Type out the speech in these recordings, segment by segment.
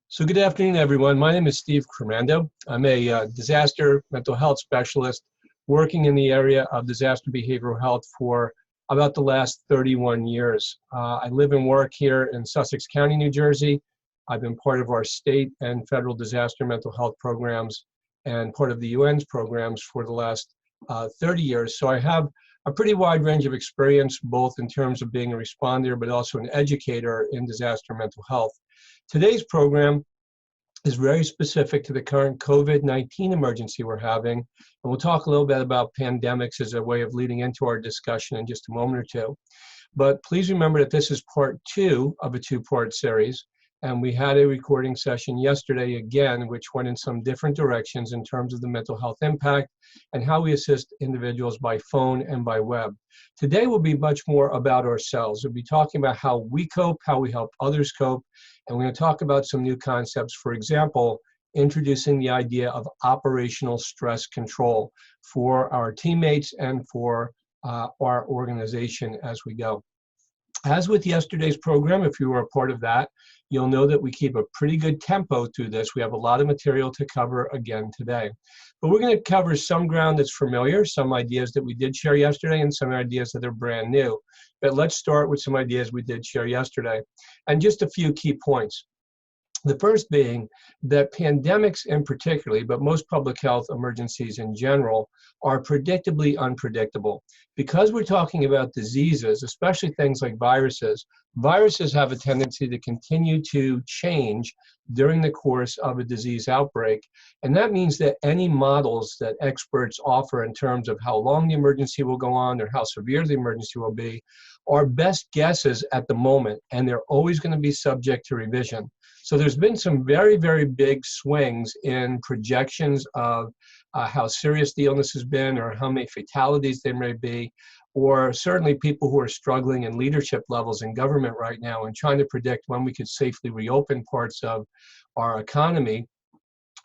So good afternoon, everyone. My name is Steve Crimando. I'm a disaster mental health specialist working in the area of disaster behavioral health for about the last 31 years. I live and work here in Sussex County, New Jersey. I've been part of our state and federal disaster mental health programs and part of the UN's programs for the last 30 years. So I have a pretty wide range of experience, both in terms of being a responder, but also an educator in disaster mental health. Today's program is very specific to the current COVID-19 emergency we're having, and we'll talk a little bit about pandemics as a way of leading into our discussion in just a moment or two. But please remember that this is part 2 of a 2-part series, and we had a recording session yesterday again, which went in some different directions in terms of the mental health impact and how we assist individuals by phone and by web. Today will be much more about ourselves. We'll be talking about how we cope, how we help others cope, and we're going to talk about some new concepts. For example, introducing the idea of operational stress control for our teammates and for our organization as we go. As with yesterday's program, if you were a part of that, you'll know that we keep a pretty good tempo through this. We have a lot of material to cover again today. But we're going to cover some ground that's familiar, some ideas that we did share yesterday, and some ideas that are brand new. But let's start with some ideas we did share yesterday, and just a few key points. The first being that pandemics in particular, but most public health emergencies in general, are predictably unpredictable. Because we're talking about diseases, especially things like viruses, viruses have a tendency to continue to change during the course of a disease outbreak. And that means that any models that experts offer in terms of how long the emergency will go on or how severe the emergency will be are best guesses at the moment, and they're always going to be subject to revision. So there's been some very, very big swings in projections of how serious the illness has been or how many fatalities there may be, or certainly people who are struggling in leadership levels in government right now and trying to predict when we could safely reopen parts of our economy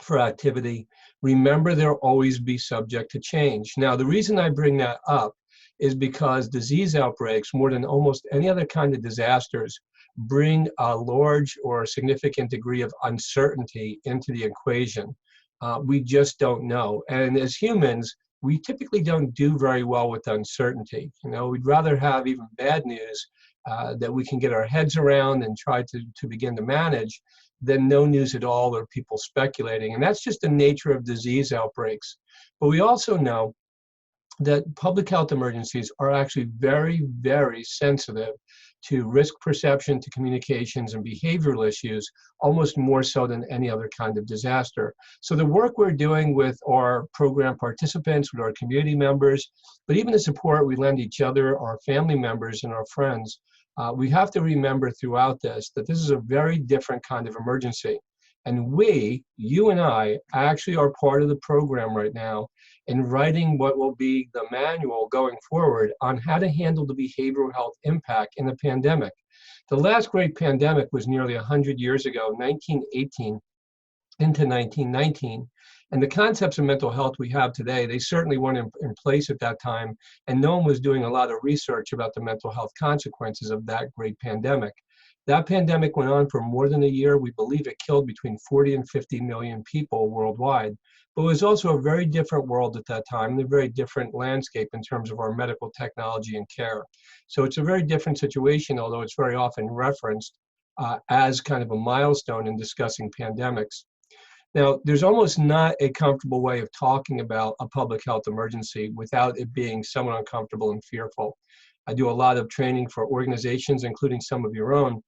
for activity. Remember, there'll always be subject to change. Now, the reason I bring that up is because disease outbreaks, more than almost any other kind of disasters, bring a large or significant degree of uncertainty into the equation. We just don't know. And as humans, we typically don't do very well with uncertainty. You know, we'd rather have even bad news that we can get our heads around and try to begin to manage than no news at all or people speculating. And that's just the nature of disease outbreaks. But we also know that public health emergencies are actually very, very sensitive to risk perception, to communications and behavioral issues, almost more so than any other kind of disaster. So the work we're doing with our program participants, with our community members, but even the support we lend each other, our family members and our friends, we have to remember throughout this that this is a very different kind of emergency. And we, you and I, actually are part of the program right now in writing what will be the manual going forward on how to handle the behavioral health impact in the pandemic. The last great pandemic was nearly 100 years ago, 1918 into 1919. And the concepts of mental health we have today, they certainly weren't in place at that time, and no one was doing a lot of research about the mental health consequences of that great pandemic. That pandemic went on for more than a year. We believe it killed between 40 and 50 million people worldwide. But it was also a very different world at that time, and a very different landscape in terms of our medical technology and care. So it's a very different situation, although it's very often referenced as kind of a milestone in discussing pandemics. Now, there's almost not a comfortable way of talking about a public health emergency without it being somewhat uncomfortable and fearful. I do a lot of training for organizations, including some of your own,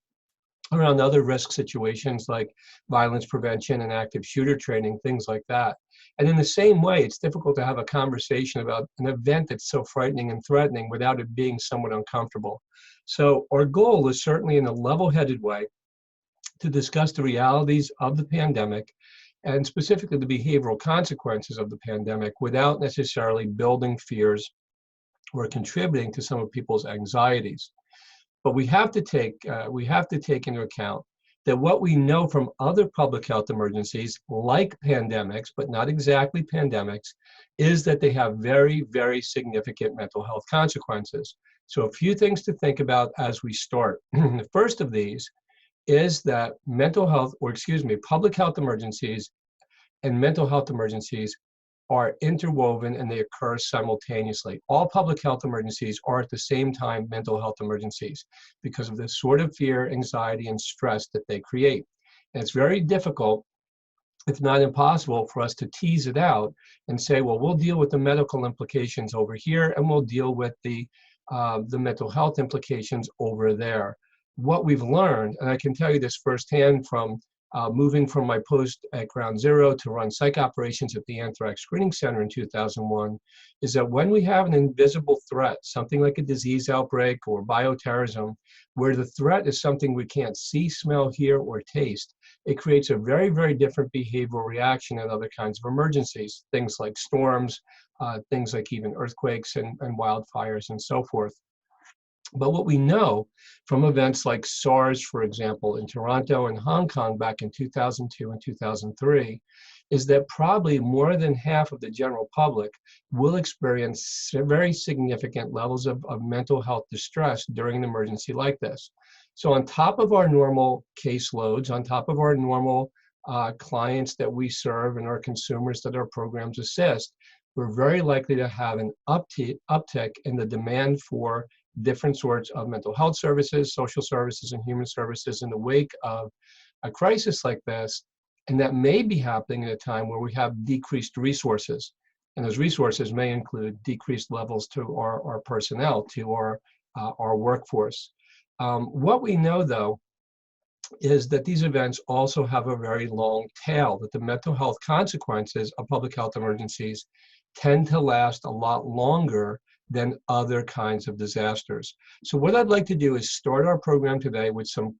around other risk situations like violence prevention and active shooter training, things like that. And in the same way, it's difficult to have a conversation about an event that's so frightening and threatening without it being somewhat uncomfortable. So our goal is certainly in a level-headed way to discuss the realities of the pandemic and specifically the behavioral consequences of the pandemic without necessarily building fears or contributing to some of people's anxieties. But we have to take into account that what we know from other public health emergencies, like pandemics, but not exactly pandemics, is that they have very, very significant mental health consequences. So a few things to think about as we start. The first of these is that public health emergencies and mental health emergencies are interwoven and they occur simultaneously. All public health emergencies are at the same time mental health emergencies because of the sort of fear, anxiety, and stress that they create. And it's very difficult, if not impossible, for us to tease it out and say, well, we'll deal with the medical implications over here and we'll deal with the mental health implications over there. What we've learned, and I can tell you this firsthand from moving from my post at Ground Zero to run psych operations at the Anthrax Screening Center in 2001, is that when we have an invisible threat, something like a disease outbreak or bioterrorism, where the threat is something we can't see, smell, hear, or taste, it creates a very, very different behavioral reaction in other kinds of emergencies, things like storms, things like even earthquakes and wildfires and so forth. But what we know from events like SARS, for example, in Toronto and Hong Kong back in 2002 and 2003, is that probably more than half of the general public will experience very significant levels of mental health distress during an emergency like this. So on top of our normal caseloads, on top of our normal clients that we serve and our consumers that our programs assist, we're very likely to have an uptick in the demand for different sorts of mental health services, social services, and human services in the wake of a crisis like this. And that may be happening at a time where we have decreased resources. And those resources may include decreased levels to our personnel, to our workforce. What we know, though, is that these events also have a very long tail, that the mental health consequences of public health emergencies tend to last a lot longer than other kinds of disasters. So what I'd like to do is start our program today with some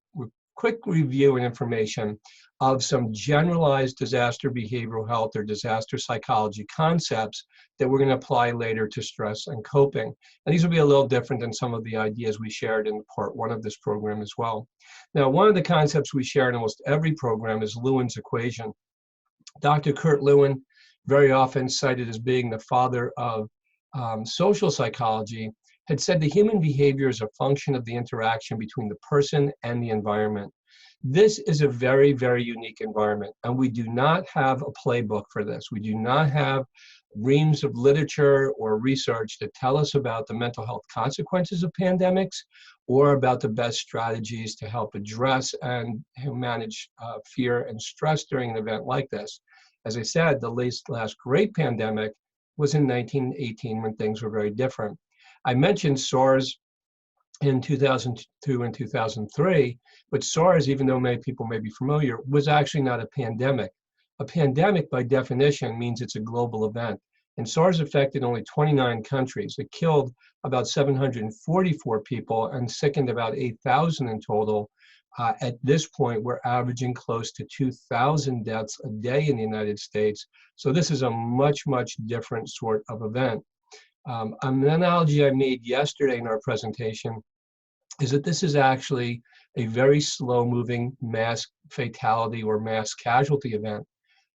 quick review and information of some generalized disaster behavioral health or disaster psychology concepts that we're going to apply later to stress and coping. And these will be a little different than some of the ideas we shared in part one of this program as well. Now, one of the concepts we share in almost every program is Lewin's equation. Dr. Kurt Lewin, very often cited as being the father of social psychology, had said the human behavior is a function of the interaction between the person and the environment. This is a very, very unique environment, and we do not have a playbook for this. We do not have reams of literature or research that tell us about the mental health consequences of pandemics or about the best strategies to help address and manage fear and stress during an event like this. As I said, the last great pandemic was in 1918 when things were very different. I mentioned SARS in 2002 and 2003, but SARS, even though many people may be familiar, was actually not a pandemic. A pandemic, by definition, means it's a global event. And SARS affected only 29 countries. It killed about 744 people and sickened about 8,000 in total. At this point, we're averaging close to 2,000 deaths a day in the United States. So this is a much, much different sort of event. An analogy I made yesterday in our presentation is that this is actually a very slow-moving mass fatality or mass casualty event.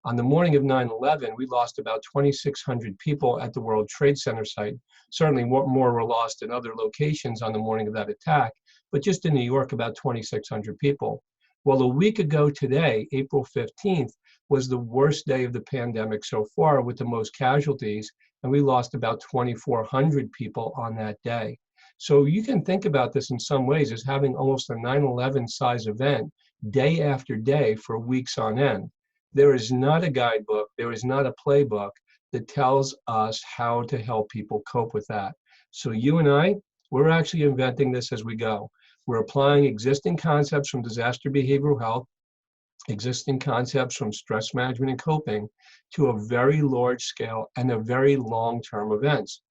On the morning of 9/11, we lost about 2,600 people at the World Trade Center site. Certainly more were lost in other locations on the morning of that attack, but just in New York, about 2,600 people. Well, a week ago today, April 15th, was the worst day of the pandemic so far with the most casualties, and we lost about 2,400 people on that day. So you can think about this in some ways as having almost a 9/11 size event day after day for weeks on end. There is not a guidebook, there is not a playbook that tells us how to help people cope with that. So you and I, we're actually inventing this as we go. We're applying existing concepts from disaster behavioral health, existing concepts from stress management and coping to a very large scale and a very long-term events.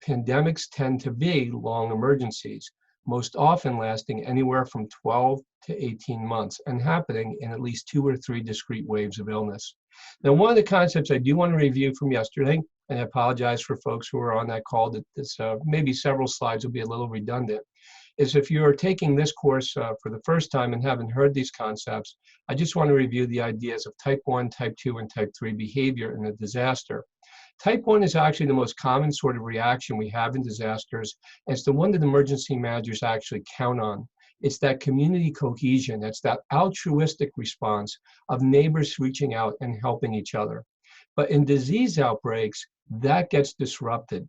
Pandemics tend to be long emergencies, most often lasting anywhere from 12 to 18 months and happening in at least 2 or 3 discrete waves of illness. Now, one of the concepts I do want to review from yesterday, and I apologize for folks who are on that call that this maybe several slides will be a little redundant, is if you're taking this course for the first time and haven't heard these concepts, I just want to review the ideas of type 1, type 2, and type 3 behavior in a disaster. Type 1 is actually the most common sort of reaction we have in disasters, and it's the one that emergency managers actually count on. It's that community cohesion. It's that altruistic response of neighbors reaching out and helping each other. But in disease outbreaks, that gets disrupted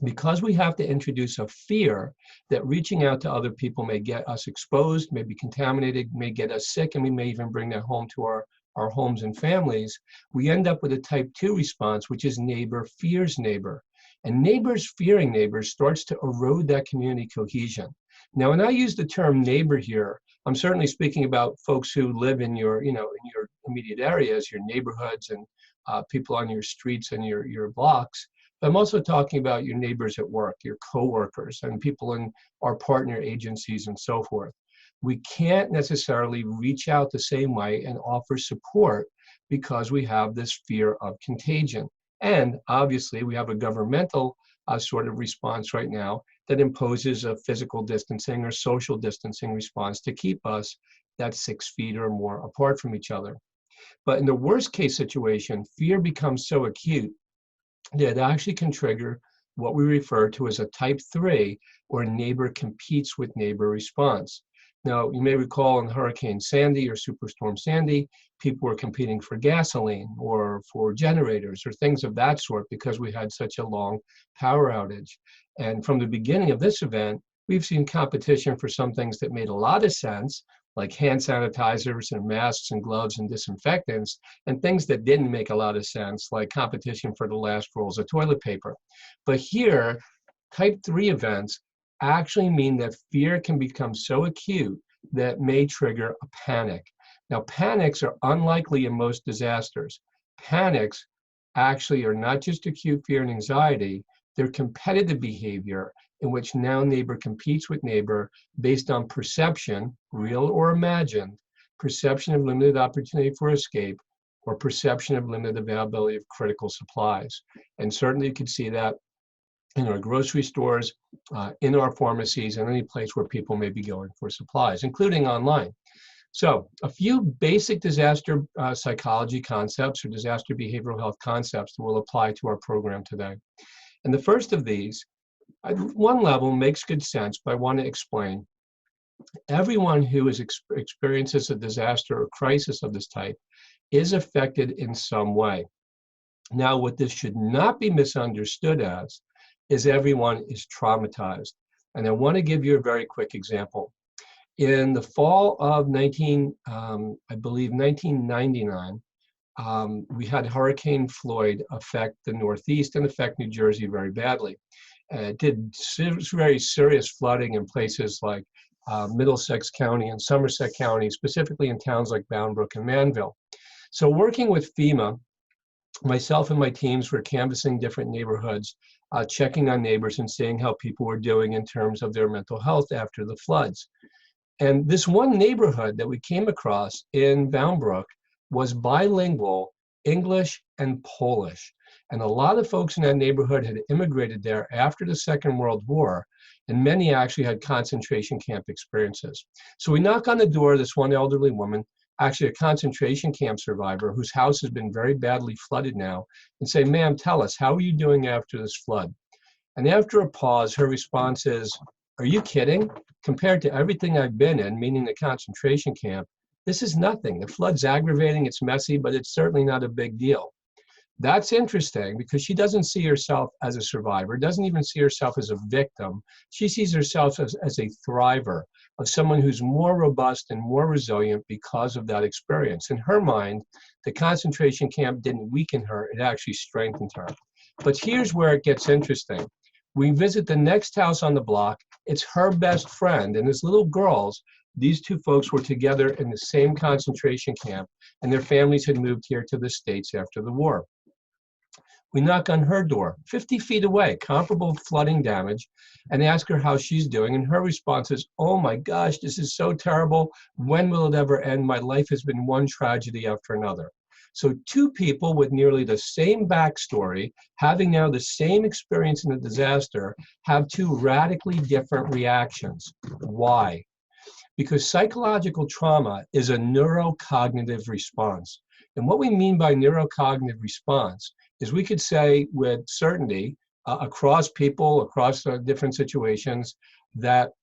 because we have to introduce a fear that reaching out to other people may get us exposed, may be contaminated, may get us sick, and we may even bring that home to our homes and families. We end up with a type 2 response, which is neighbor fears neighbor. And neighbors fearing neighbors starts to erode that community cohesion. Now, when I use the term neighbor here, I'm certainly speaking about folks who live in your, in your immediate areas, your neighborhoods, and people on your streets and your blocks. But I'm also talking about your neighbors at work, your coworkers, and people in our partner agencies and so forth. We can't necessarily reach out the same way and offer support because we have this fear of contagion. And obviously, we have a governmental sort of response right now that imposes a physical distancing or social distancing response to keep us that 6 feet or more apart from each other. But in the worst case situation, fear becomes so acute that it actually can trigger what we refer to as a type 3 or neighbor competes with neighbor response. Now, you may recall in Hurricane Sandy or Superstorm Sandy, people were competing for gasoline or for generators or things of that sort because we had such a long power outage. And from the beginning of this event, we've seen competition for some things that made a lot of sense, like hand sanitizers and masks and gloves and disinfectants, and things that didn't make a lot of sense, like competition for the last rolls of toilet paper. But here, type 3 events actually mean that fear can become so acute that may trigger a panic. Now, panics are unlikely in most disasters. Panics actually are not just acute fear and anxiety, they're competitive behavior in which now neighbor competes with neighbor based on perception, real or imagined, perception of limited opportunity for escape, or perception of limited availability of critical supplies. And certainly you can see that in our grocery stores, in our pharmacies, and any place where people may be going for supplies, including online. So a few basic disaster psychology concepts or disaster behavioral health concepts that will apply to our program today. And the first of these, at one level, makes good sense, but I want to explain. Everyone who experiences a disaster or crisis of this type is affected in some way. Now, what this should not be misunderstood as is everyone is traumatized. And I want to give you a very quick example. In the fall of 1999, we had Hurricane Floyd affect the Northeast and affect New Jersey very badly. It did very serious flooding in places like Middlesex County and Somerset County, specifically in towns like Bound Brook and Manville. So working with FEMA, myself and my teams were canvassing different neighborhoods, checking on neighbors and seeing how people were doing in terms of their mental health after the floods. And this one neighborhood that we came across in Bound Brook was bilingual, English and Polish. And a lot of folks in that neighborhood had immigrated there after the Second World War, and many actually had concentration camp experiences. So we knock on the door of this one elderly woman, actually a concentration camp survivor whose house has been very badly flooded now, and say, "Ma'am, tell us, how are you doing after this flood?" And after a pause, her response is, "Are you kidding? Compared to everything I've been in, meaning the concentration camp, this is nothing. The flood's aggravating, it's messy, but it's certainly not a big deal." That's interesting because she doesn't see herself as a survivor, doesn't even see herself as a victim. She sees herself as a thriver, of someone who's more robust and more resilient because of that experience. In her mind, the concentration camp didn't weaken her, it actually strengthened her. But here's where it gets interesting. We visit the next house on the block, it's her best friend, and as little girls, these two folks were together in the same concentration camp, and their families had moved here to the States after the war. We knock on her door, 50 feet away, comparable flooding damage, and ask her how she's doing. And her response is, "Oh my gosh, this is so terrible. When will it ever end? My life has been one tragedy after another." So two people with nearly the same backstory, having now the same experience in a disaster, have two radically different reactions. Why? Because psychological trauma is a neurocognitive response. And what we mean by neurocognitive response is we could say with certainty across people, across different situations, that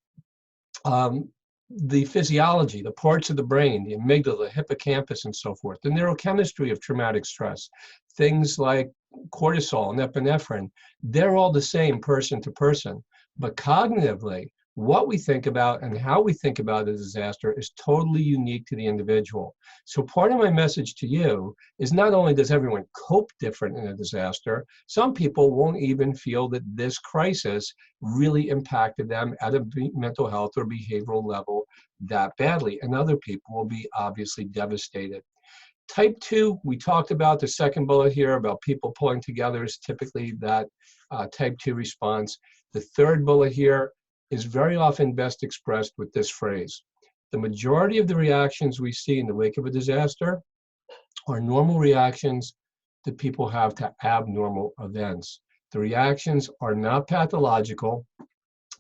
the physiology, the parts of the brain, the amygdala, the hippocampus, and so forth, the neurochemistry of traumatic stress, things like cortisol and epinephrine, they're all the same person to person. But cognitively, what we think about and how we think about a disaster is totally unique to the individual. So part of my message to you is not only does everyone cope different in a disaster, some people won't even feel that this crisis really impacted them at a mental health or behavioral level that badly, and other people will be obviously devastated. Type 2, we talked about the second bullet here about people pulling together is typically that type 2 response. The third bullet here is very often best expressed with this phrase. The majority of the reactions we see in the wake of a disaster are normal reactions that people have to abnormal events. The reactions are not pathological.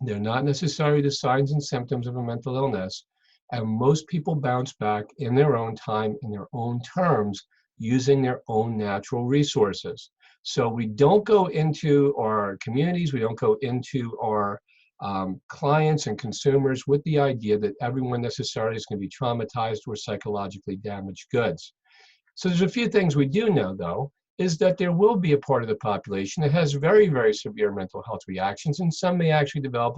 They're not necessarily the signs and symptoms of a mental illness. And most people bounce back in their own time, in their own terms, using their own natural resources. So we don't go into our communities, we don't go into our clients and consumers with the idea that everyone necessarily is going to be traumatized or psychologically damaged goods. So there's a few things we do know, though, is that there will be a part of the population that has very, very severe mental health reactions, and some may actually develop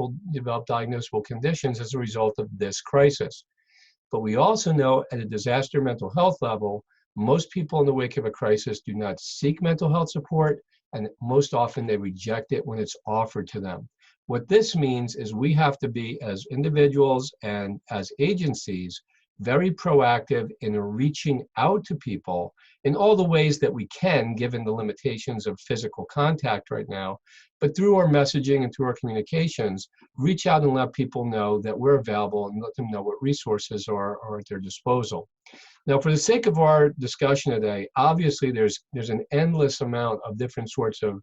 diagnosable conditions as a result of this crisis. But we also know at a disaster mental health level, most people in the wake of a crisis do not seek mental health support, and most often they reject it when it's offered to them. What this means is we have to be, as individuals and as agencies, very proactive in reaching out to people in all the ways that we can, given the limitations of physical contact right now. But through our messaging and through our communications, reach out and let people know that we're available and let them know what resources are at their disposal. Now, for the sake of our discussion today, obviously there's an endless amount of different sorts of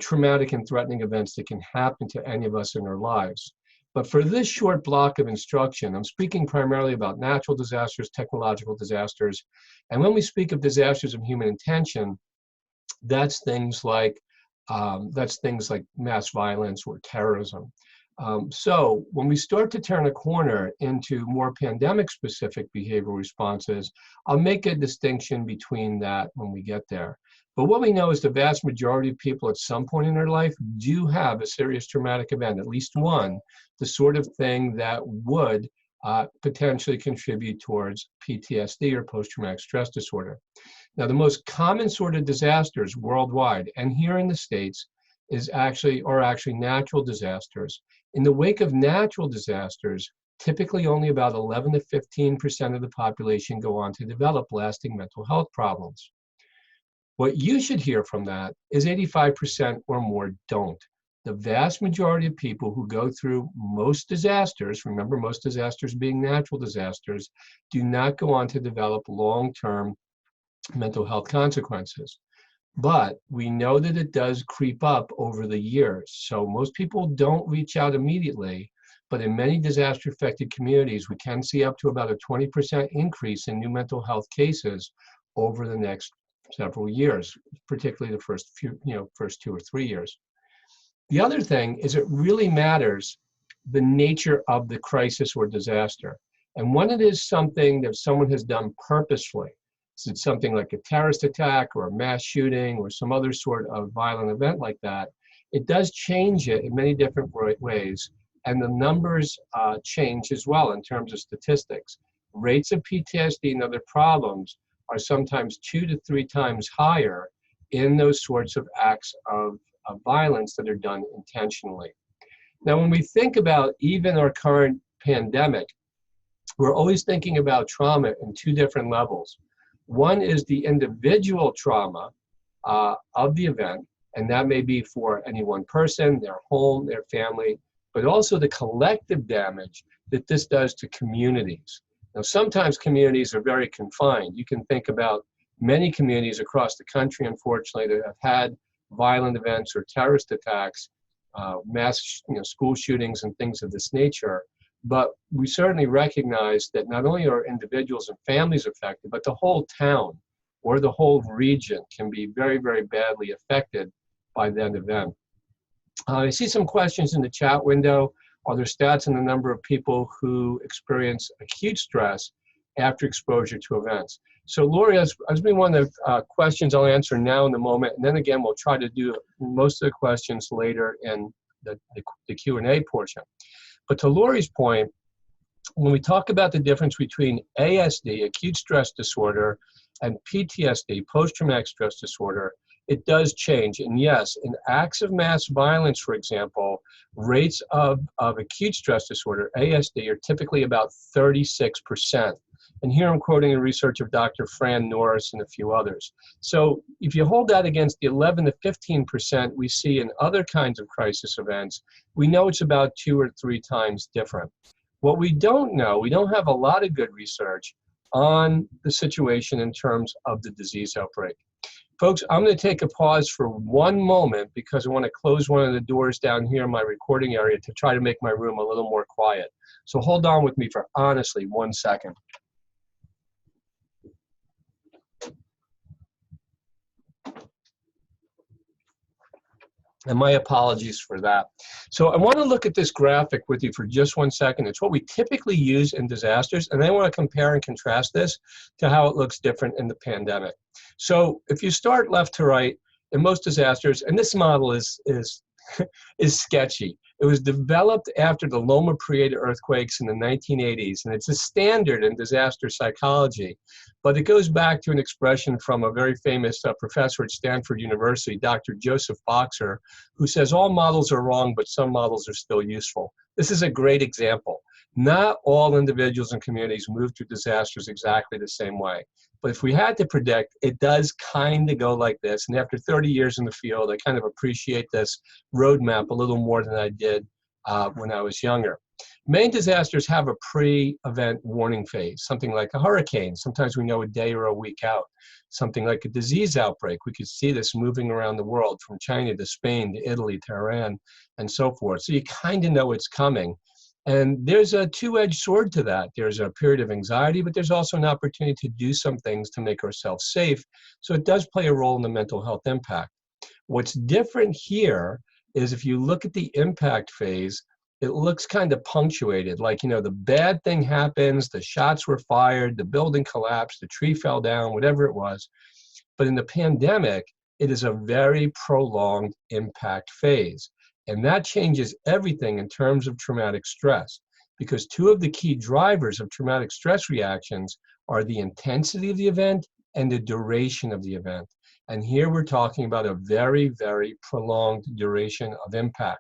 traumatic and threatening events that can happen to any of us in our lives. But for this short block of instruction, I'm speaking primarily about natural disasters, technological disasters, and when we speak of disasters of human intention, that's things like mass violence or terrorism. So when we start to turn a corner into more pandemic-specific behavioral responses, I'll make a distinction between that when we get there. But what we know is the vast majority of people at some point in their life do have a serious traumatic event, at least one, the sort of thing that would potentially contribute towards PTSD or post-traumatic stress disorder. Now, the most common sort of disasters worldwide, and here in the States, are actually natural disasters. In the wake of natural disasters, typically only about 11 to 15% of the population go on to develop lasting mental health problems. What you should hear from that is 85% or more don't. The vast majority of people who go through most disasters, remember most disasters being natural disasters, do not go on to develop long-term mental health consequences. But we know that it does creep up over the years. So most people don't reach out immediately, but in many disaster-affected communities, we can see up to about a 20% increase in new mental health cases over the next several years, particularly the first 2 or 3 years. The other thing is it really matters the nature of the crisis or disaster. And when it is something that someone has done purposefully, so it's something like a terrorist attack or a mass shooting or some other sort of violent event like that, it does change it in many different ways. And the numbers change as well in terms of statistics. Rates of PTSD and other problems are sometimes 2 to 3 times higher in those sorts of acts of violence that are done intentionally. Now, when we think about even our current pandemic, we're always thinking about trauma in 2 different levels. One is the individual trauma of the event, and that may be for any one person, their home, their family, but also the collective damage that this does to communities. Now, sometimes communities are very confined. You can think about many communities across the country, unfortunately, that have had violent events or terrorist attacks, mass school shootings and things of this nature. But we certainly recognize that not only are individuals and families affected, but the whole town or the whole region can be very, very badly affected by that event. I see some questions in the chat window. are there stats on the number of people who experience acute stress after exposure to events? So Lori, as being one of the questions I'll answer now in the moment, and then again, we'll try to do most of the questions later in the Q&A portion. But to Lori's point, when we talk about the difference between ASD, acute stress disorder, and PTSD, post-traumatic stress disorder, it does change. And yes, in acts of mass violence, for example, rates of acute stress disorder, ASD, are typically about 36%. And here I'm quoting a research of Dr. Fran Norris and a few others. So if you hold that against the 11 to 15% we see in other kinds of crisis events, we know it's about 2 or 3 times different. What we don't know, we don't have a lot of good research on the situation in terms of the disease outbreak. Folks, I'm going to take a pause for one moment because I want to close one of the doors down here in my recording area to try to make my room a little more quiet. So hold on with me for honestly 1 second. And my apologies for that. So I want to look at this graphic with you for just 1 second. It's what we typically use in disasters, and I want to compare and contrast this to how it looks different in the pandemic. So if you start left to right, in most disasters, and this model is sketchy. It was developed after the Loma Prieta earthquakes in the 1980s, and it's a standard in disaster psychology. But it goes back to an expression from a very famous professor at Stanford University, Dr. Joseph Boxer, who says all models are wrong, but some models are still useful. This is a great example. Not all individuals and communities move through disasters exactly the same way. But if we had to predict, it does kind of go like this. And after 30 years in the field, I kind of appreciate this roadmap a little more than I did when I was younger. Many disasters have a pre-event warning phase, something like a hurricane. Sometimes we know a day or a week out. Something like a disease outbreak. We could see this moving around the world from China to Spain to Italy to Iran and so forth. So you kind of know it's coming. And there's a two-edged sword to that. There's a period of anxiety, but there's also an opportunity to do some things to make ourselves safe. So it does play a role in the mental health impact. What's different here is if you look at the impact phase, it looks kind of punctuated, like, you know, the bad thing happens, the shots were fired, the building collapsed, the tree fell down, whatever it was. But in the pandemic, it is a very prolonged impact phase. And that changes everything in terms of traumatic stress, because two of the key drivers of traumatic stress reactions are the intensity of the event and the duration of the event. And here we're talking about a very, very prolonged duration of impact.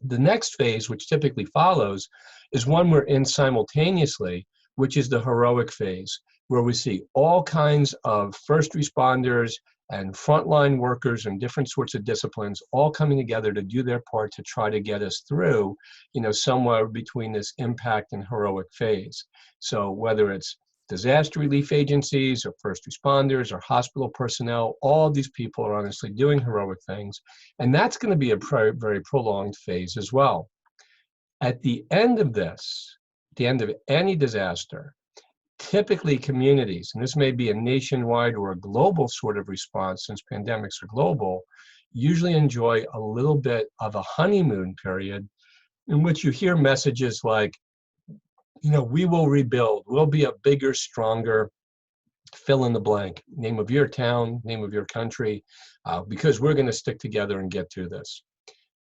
The next phase, which typically follows, is one we're in simultaneously, which is the heroic phase, where we see all kinds of first responders and frontline workers and different sorts of disciplines all coming together to do their part to try to get us through, you know, somewhere between this impact and heroic phase. So whether it's disaster relief agencies or first responders or hospital personnel, all of these people are honestly doing heroic things. And that's going to be a very prolonged phase as well. At the end of this, the end of any disaster, typically communities, and this may be a nationwide or a global sort of response since pandemics are global, usually enjoy a little bit of a honeymoon period in which you hear messages like, you know, we will rebuild, we'll be a bigger, stronger, fill in the blank, name of your town, name of your country, because we're going to stick together and get through this.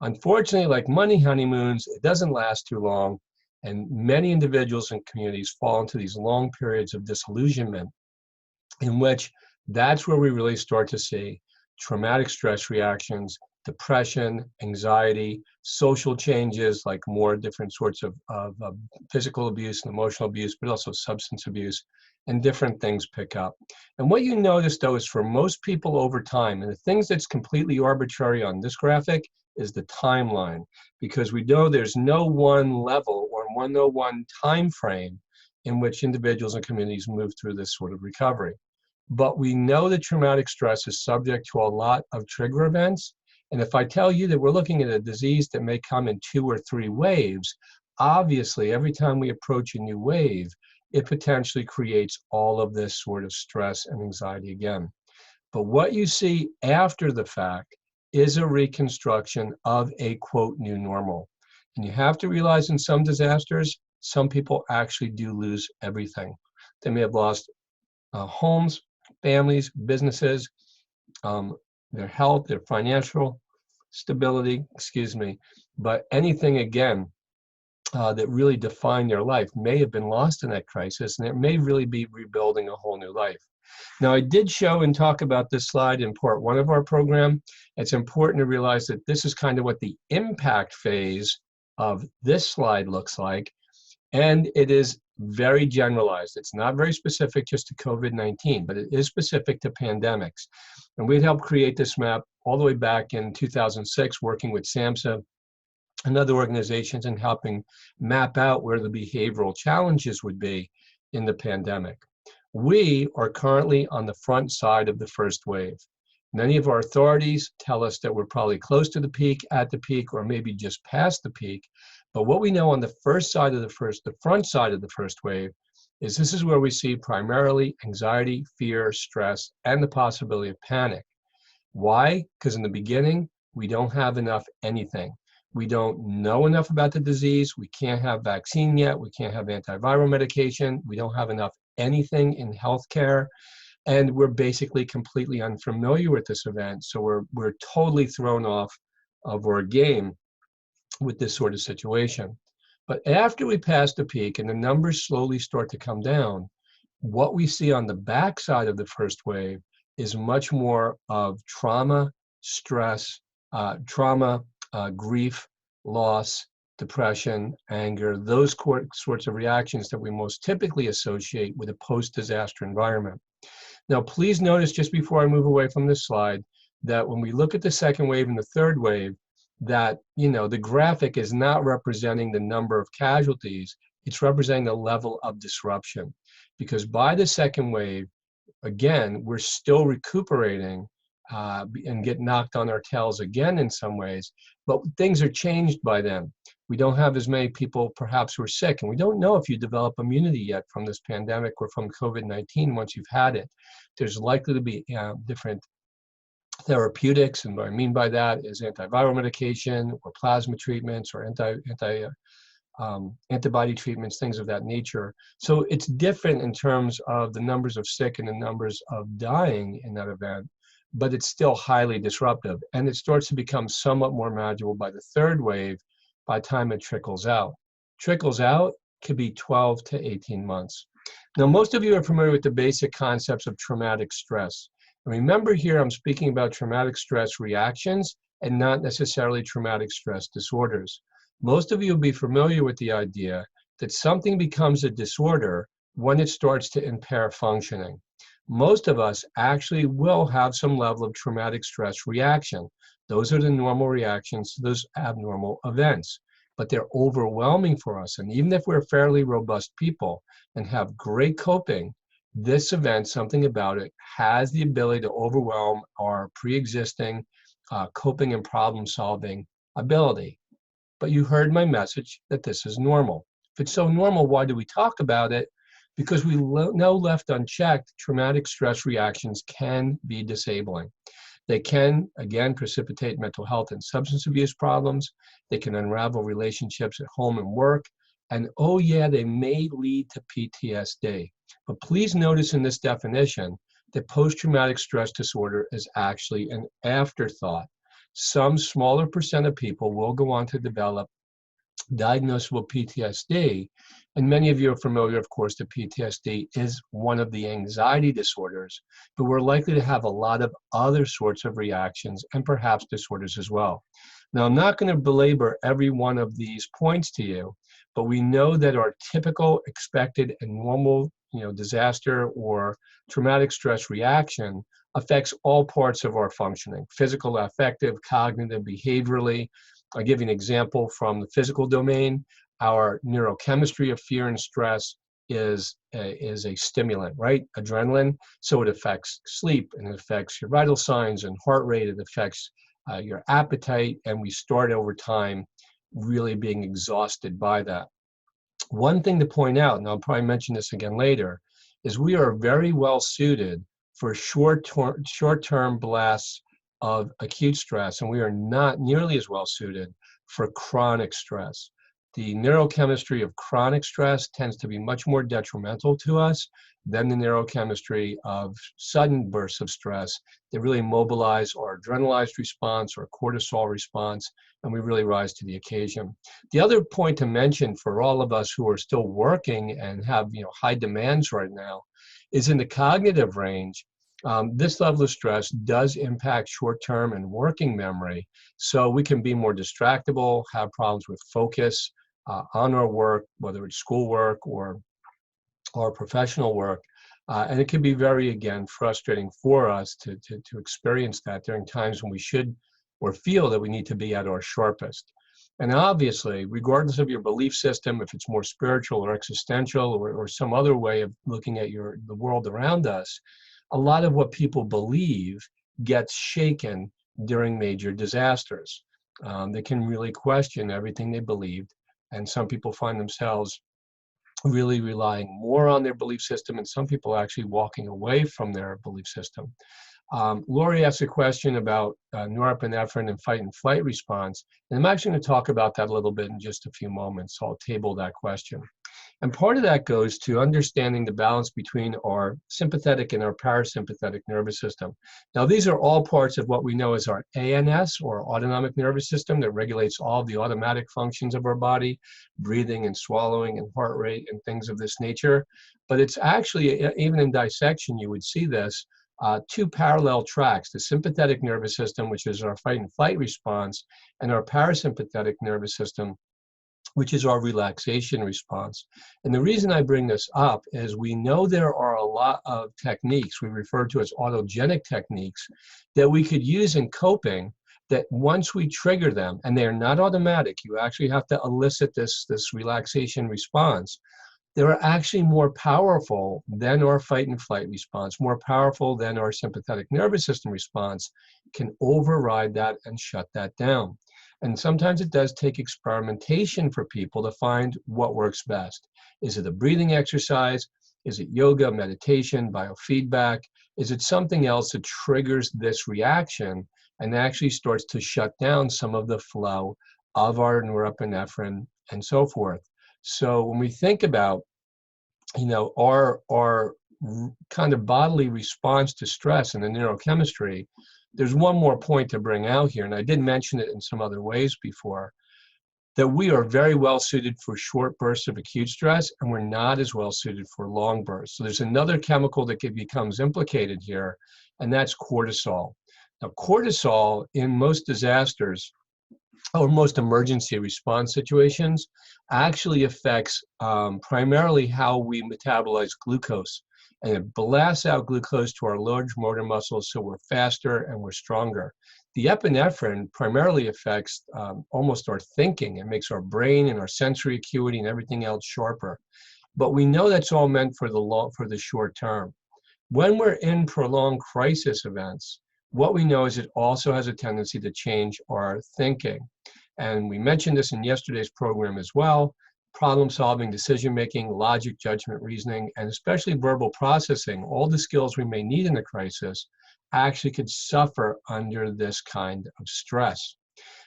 Unfortunately, like many honeymoons, it doesn't last too long. And many individuals and communities fall into these long periods of disillusionment in which that's where we really start to see traumatic stress reactions, depression, anxiety, social changes like more different sorts of physical abuse and emotional abuse, but also substance abuse, and different things pick up. And what you notice, though, is for most people over time, and the things that's completely arbitrary on this graphic is the timeline, because we know there's no one level or no one time frame in which individuals and communities move through this sort of recovery. But we know that traumatic stress is subject to a lot of trigger events. And if I tell you that we're looking at a disease that may come in 2 or 3 waves, obviously every time we approach a new wave, it potentially creates all of this sort of stress and anxiety again. But what you see after the fact is a reconstruction of a, quote, new normal. And you have to realize in some disasters, some people actually do lose everything. They may have lost homes, families, businesses, um, their health, their financial stability, but anything again that really defined their life may have been lost in that crisis, and it may really be rebuilding a whole new life. Now, I did show and talk about this slide in part one of our program. It's important to realize that this is kind of what the impact phase of this slide looks like, and it is very generalized. It's not very specific just to COVID-19, but it is specific to pandemics. And we'd helped create this map all the way back in 2006, working with SAMHSA and other organizations and helping map out where the behavioral challenges would be in the pandemic. We are currently on the front side of the first wave. Many of our authorities tell us that we're probably close to the peak, at the peak, or maybe just past the peak. But what we know on the front side of the first wave is this is where we see primarily anxiety, fear, stress, and the possibility of panic. Why? Because in the beginning, we don't have enough anything. We don't know enough about the disease. We can't have vaccine yet. We can't have antiviral medication. We don't have enough anything in healthcare. And we're basically completely unfamiliar with this event. So we're totally thrown off of our game with this sort of situation. But after we pass the peak and the numbers slowly start to come down, what we see on the backside of the first wave is much more of trauma, stress, grief, loss, depression, anger, those sorts of reactions that we most typically associate with a post-disaster environment. Now, please notice just before I move away from this slide that when we look at the second wave and the third wave, that, the graphic is not representing the number of casualties, it's representing the level of disruption. Because by the second wave, again, we're still recuperating and get knocked on our tails again in some ways, but things are changed by then. We don't have as many people perhaps who are sick, and we don't know if you develop immunity yet from this pandemic or from COVID-19 once you've had it. There's likely to be different therapeutics, and what I mean by that is antiviral medication or plasma treatments or antibody treatments, things of that nature. So it's different in terms of the numbers of sick and the numbers of dying in that event, but it's still highly disruptive. And it starts to become somewhat more manageable by the third wave by the time it trickles out. Trickles out could be 12 to 18 months. Now, most of you are familiar with the basic concepts of traumatic stress. And remember here, I'm speaking about traumatic stress reactions and not necessarily traumatic stress disorders. Most of you will be familiar with the idea that something becomes a disorder when it starts to impair functioning. Most of us actually will have some level of traumatic stress reaction. Those are the normal reactions to those abnormal events, but they're overwhelming for us. And even if we're fairly robust people and have great coping, this event, something about it, has the ability to overwhelm our pre-existing coping and problem-solving ability. But you heard my message that this is normal. If it's so normal, why do we talk about it? Because we know left unchecked, traumatic stress reactions can be disabling. They can, again, precipitate mental health and substance abuse problems. They can unravel relationships at home and work. And oh yeah, they may lead to PTSD. But please notice in this definition that post-traumatic stress disorder is actually an afterthought. Some smaller percent of people will go on to develop diagnosable PTSD, and many of you are familiar, of course, that PTSD is one of the anxiety disorders, but we're likely to have a lot of other sorts of reactions and perhaps disorders as well. Now, I'm not going to belabor every one of these points to you, but we know that our typical, expected, and normal disaster or traumatic stress reaction affects all parts of our functioning: physical, affective, cognitive, behaviorally. I'll give you an example from the physical domain. Our neurochemistry of fear and stress is a stimulant, right? Adrenaline. So it affects sleep, and it affects your vital signs and heart rate. It affects your appetite, and we start over time really being exhausted by that. One thing to point out, and I'll probably mention this again later, is we are very well suited for short-term blasts of acute stress, and we are not nearly as well suited for chronic stress. The neurochemistry of chronic stress tends to be much more detrimental to us than the neurochemistry of sudden bursts of stress that really mobilize our adrenalized response or cortisol response, and we really rise to the occasion. The other point to mention for all of us who are still working and have high demands right now is in the cognitive range. This level of stress does impact short-term and working memory, so we can be more distractible, have problems with focus on our work, whether it's schoolwork or professional work, and it can be very, again, frustrating for us to experience that during times when we should or feel that we need to be at our sharpest. And obviously, regardless of your belief system, if it's more spiritual or existential or some other way of looking at the world around us, a lot of what people believe gets shaken during major disasters. They can really question everything they believed, and some people find themselves really relying more on their belief system, and some people actually walking away from their belief system. Lori asked a question about norepinephrine and fight and flight response, and I'm actually going to talk about that a little bit in just a few moments, so I'll table that question. And part of that goes to understanding the balance between our sympathetic and our parasympathetic nervous system. Now, these are all parts of what we know as our ANS, or autonomic nervous system, that regulates all the automatic functions of our body, breathing and swallowing and heart rate and things of this nature. But it's actually, even in dissection, you would see this, two parallel tracks: the sympathetic nervous system, which is our fight and flight response, and our parasympathetic nervous system, which is our relaxation response. And the reason I bring this up is we know there are a lot of techniques we refer to as autogenic techniques that we could use in coping, that once we trigger them, and they are not automatic, you actually have to elicit this relaxation response, they're actually more powerful than our fight and flight response, more powerful than our sympathetic nervous system response, can override that and shut that down. And sometimes it does take experimentation for people to find what works best. Is it a breathing exercise? Is it yoga, meditation, biofeedback? Is it something else that triggers this reaction and actually starts to shut down some of the flow of our norepinephrine and so forth? So when we think about, our kind of bodily response to stress and the neurochemistry, there's one more point to bring out here, and I did mention it in some other ways before, that we are very well suited for short bursts of acute stress, and we're not as well suited for long bursts. So there's another chemical that becomes implicated here, and that's cortisol. Now, cortisol in most disasters or most emergency response situations actually affects primarily how we metabolize glucose. And it blasts out glucose to our large motor muscles, so we're faster and we're stronger. The epinephrine primarily affects almost our thinking. It makes our brain and our sensory acuity and everything else sharper. But we know that's all meant for the short term. When we're in prolonged crisis events, what we know is it also has a tendency to change our thinking. And we mentioned this in yesterday's program as well. Problem solving, decision making, logic, judgment, reasoning, and especially verbal processing, all the skills we may need in a crisis, actually could suffer under this kind of stress.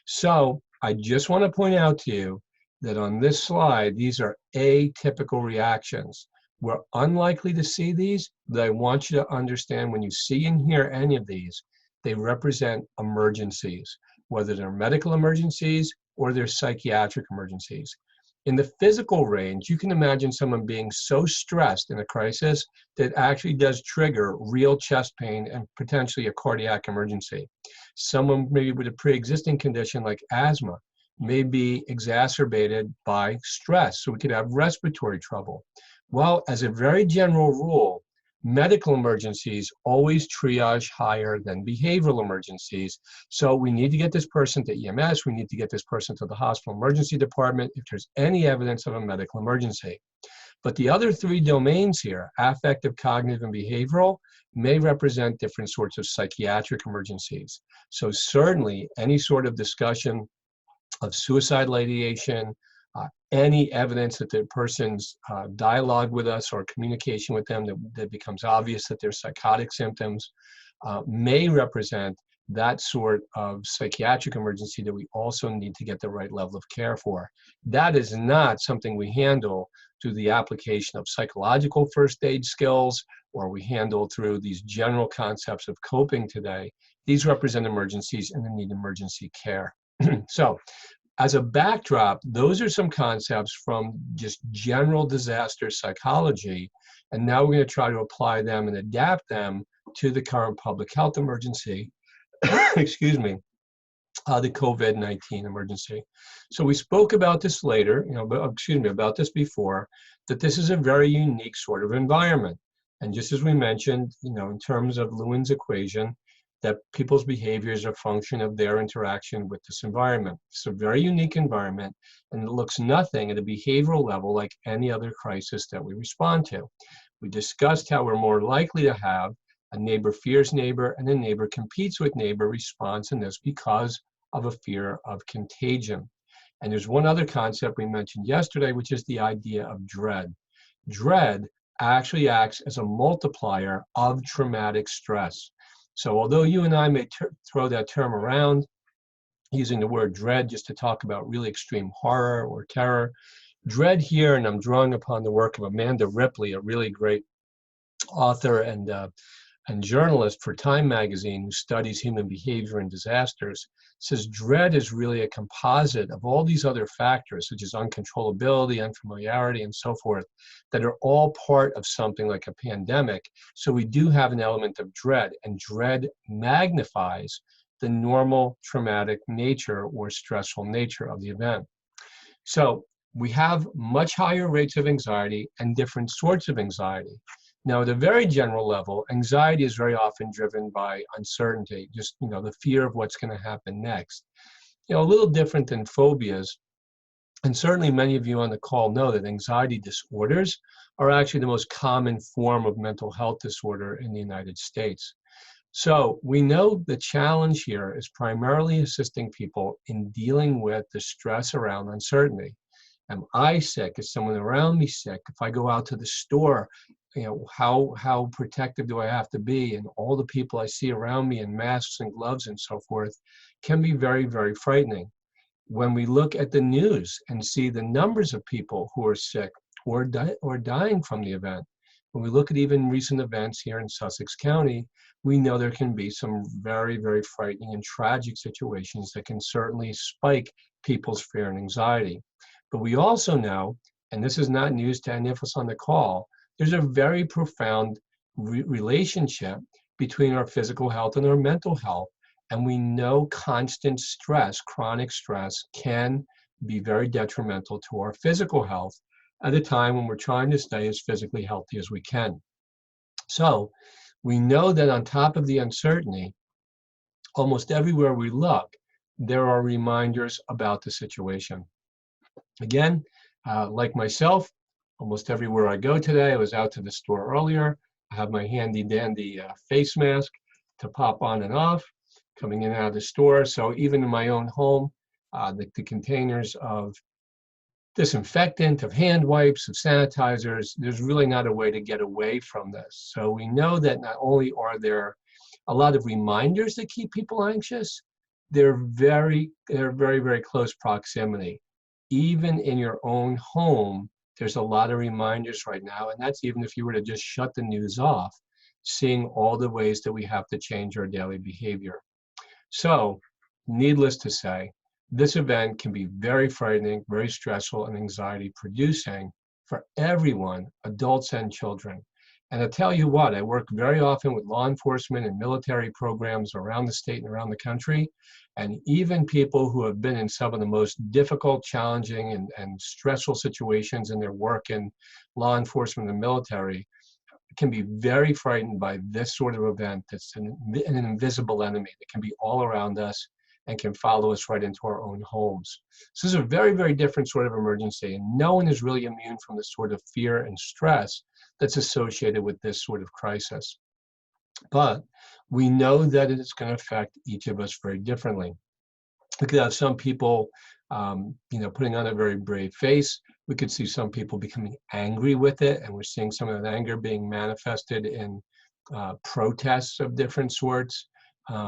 So I just want to point out to you that on this slide, these are atypical reactions. We're unlikely to see these, but I want you to understand when you see and hear any of these, they represent emergencies, whether they're medical emergencies or they're psychiatric emergencies. In the physical range, you can imagine someone being so stressed in a crisis that actually does trigger real chest pain and potentially a cardiac emergency. Someone maybe with a pre-existing condition like asthma may be exacerbated by stress, so we could have respiratory trouble. Well, as a very general rule, medical emergencies always triage higher than behavioral emergencies. So we need to get this person to EMS, we need to get this person to the hospital emergency department if there's any evidence of a medical emergency. But the other three domains here, affective, cognitive, and behavioral, may represent different sorts of psychiatric emergencies. So certainly any sort of discussion of suicidal ideation, any evidence that the person's dialogue with us or communication with them that becomes obvious that there's psychotic symptoms may represent that sort of psychiatric emergency that we also need to get the right level of care for. That is not something we handle through the application of psychological first aid skills, or we handle through these general concepts of coping today. These represent emergencies and they need emergency care. So, as a backdrop, those are some concepts from just general disaster psychology, and now we're going to try to apply them and adapt them to the current public health emergency, excuse me, the COVID-19 emergency. So we spoke about this later, about this before, that this is a very unique sort of environment. And just as we mentioned, in terms of Lewin's equation, that people's behaviors are a function of their interaction with this environment. It's a very unique environment, and it looks nothing at a behavioral level like any other crisis that we respond to. We discussed how we're more likely to have a neighbor fears neighbor and a neighbor competes with neighbor response in this because of a fear of contagion. And there's one other concept we mentioned yesterday, which is the idea of dread. Dread actually acts as a multiplier of traumatic stress. So although you and I may throw that term around, using the word dread just to talk about really extreme horror or terror, dread here, and I'm drawing upon the work of Amanda Ripley, a really great author and journalist for Time magazine who studies human behavior in disasters, says dread is really a composite of all these other factors, such as uncontrollability, unfamiliarity, and so forth, that are all part of something like a pandemic. So we do have an element of dread, and dread magnifies the normal traumatic nature or stressful nature of the event. So we have much higher rates of anxiety and different sorts of anxiety. Now, at a very general level, anxiety is very often driven by uncertainty, just, the fear of what's going to happen next. A little different than phobias. And certainly many of you on the call know that anxiety disorders are actually the most common form of mental health disorder in the United States. So we know the challenge here is primarily assisting people in dealing with the stress around uncertainty. Am I sick? Is someone around me sick? If I go out to the store, how protective do I have to be? And all the people I see around me in masks and gloves and so forth can be very, very frightening. When we look at the news and see the numbers of people who are sick or dying from the event, when we look at even recent events here in Sussex County, we know there can be some very, very frightening and tragic situations that can certainly spike people's fear and anxiety. But we also know, and this is not news to any of us on the call, there's a very profound relationship between our physical health and our mental health. And we know constant stress, chronic stress, can be very detrimental to our physical health at a time when we're trying to stay as physically healthy as we can. So we know that on top of the uncertainty, almost everywhere we look, there are reminders about the situation. Again, like myself, almost everywhere I go today, I was out to the store earlier. I have my handy dandy face mask to pop on and off, coming in and out of the store. So even in my own home, the containers of disinfectant, of hand wipes, of sanitizers, there's really not a way to get away from this. So we know that not only are there a lot of reminders that keep people anxious, they're very, very close proximity. Even in your own home, there's a lot of reminders right now, and that's even if you were to just shut the news off, seeing all the ways that we have to change our daily behavior. So, needless to say, this event can be very frightening, very stressful, and anxiety-producing for everyone, adults and children. And I tell you what, I work very often with law enforcement and military programs around the state and around the country. And even people who have been in some of the most difficult, challenging, and stressful situations in their work in law enforcement and military can be very frightened by this sort of event that's an invisible enemy that can be all around us and can follow us right into our own homes. So this is a very, very different sort of emergency, and no one is really immune from the sort of fear and stress that's associated with this sort of crisis. But we know that it's going to affect each of us very differently. We could have some people, putting on a very brave face. We could see some people becoming angry with it, and we're seeing some of that anger being manifested in protests of different sorts.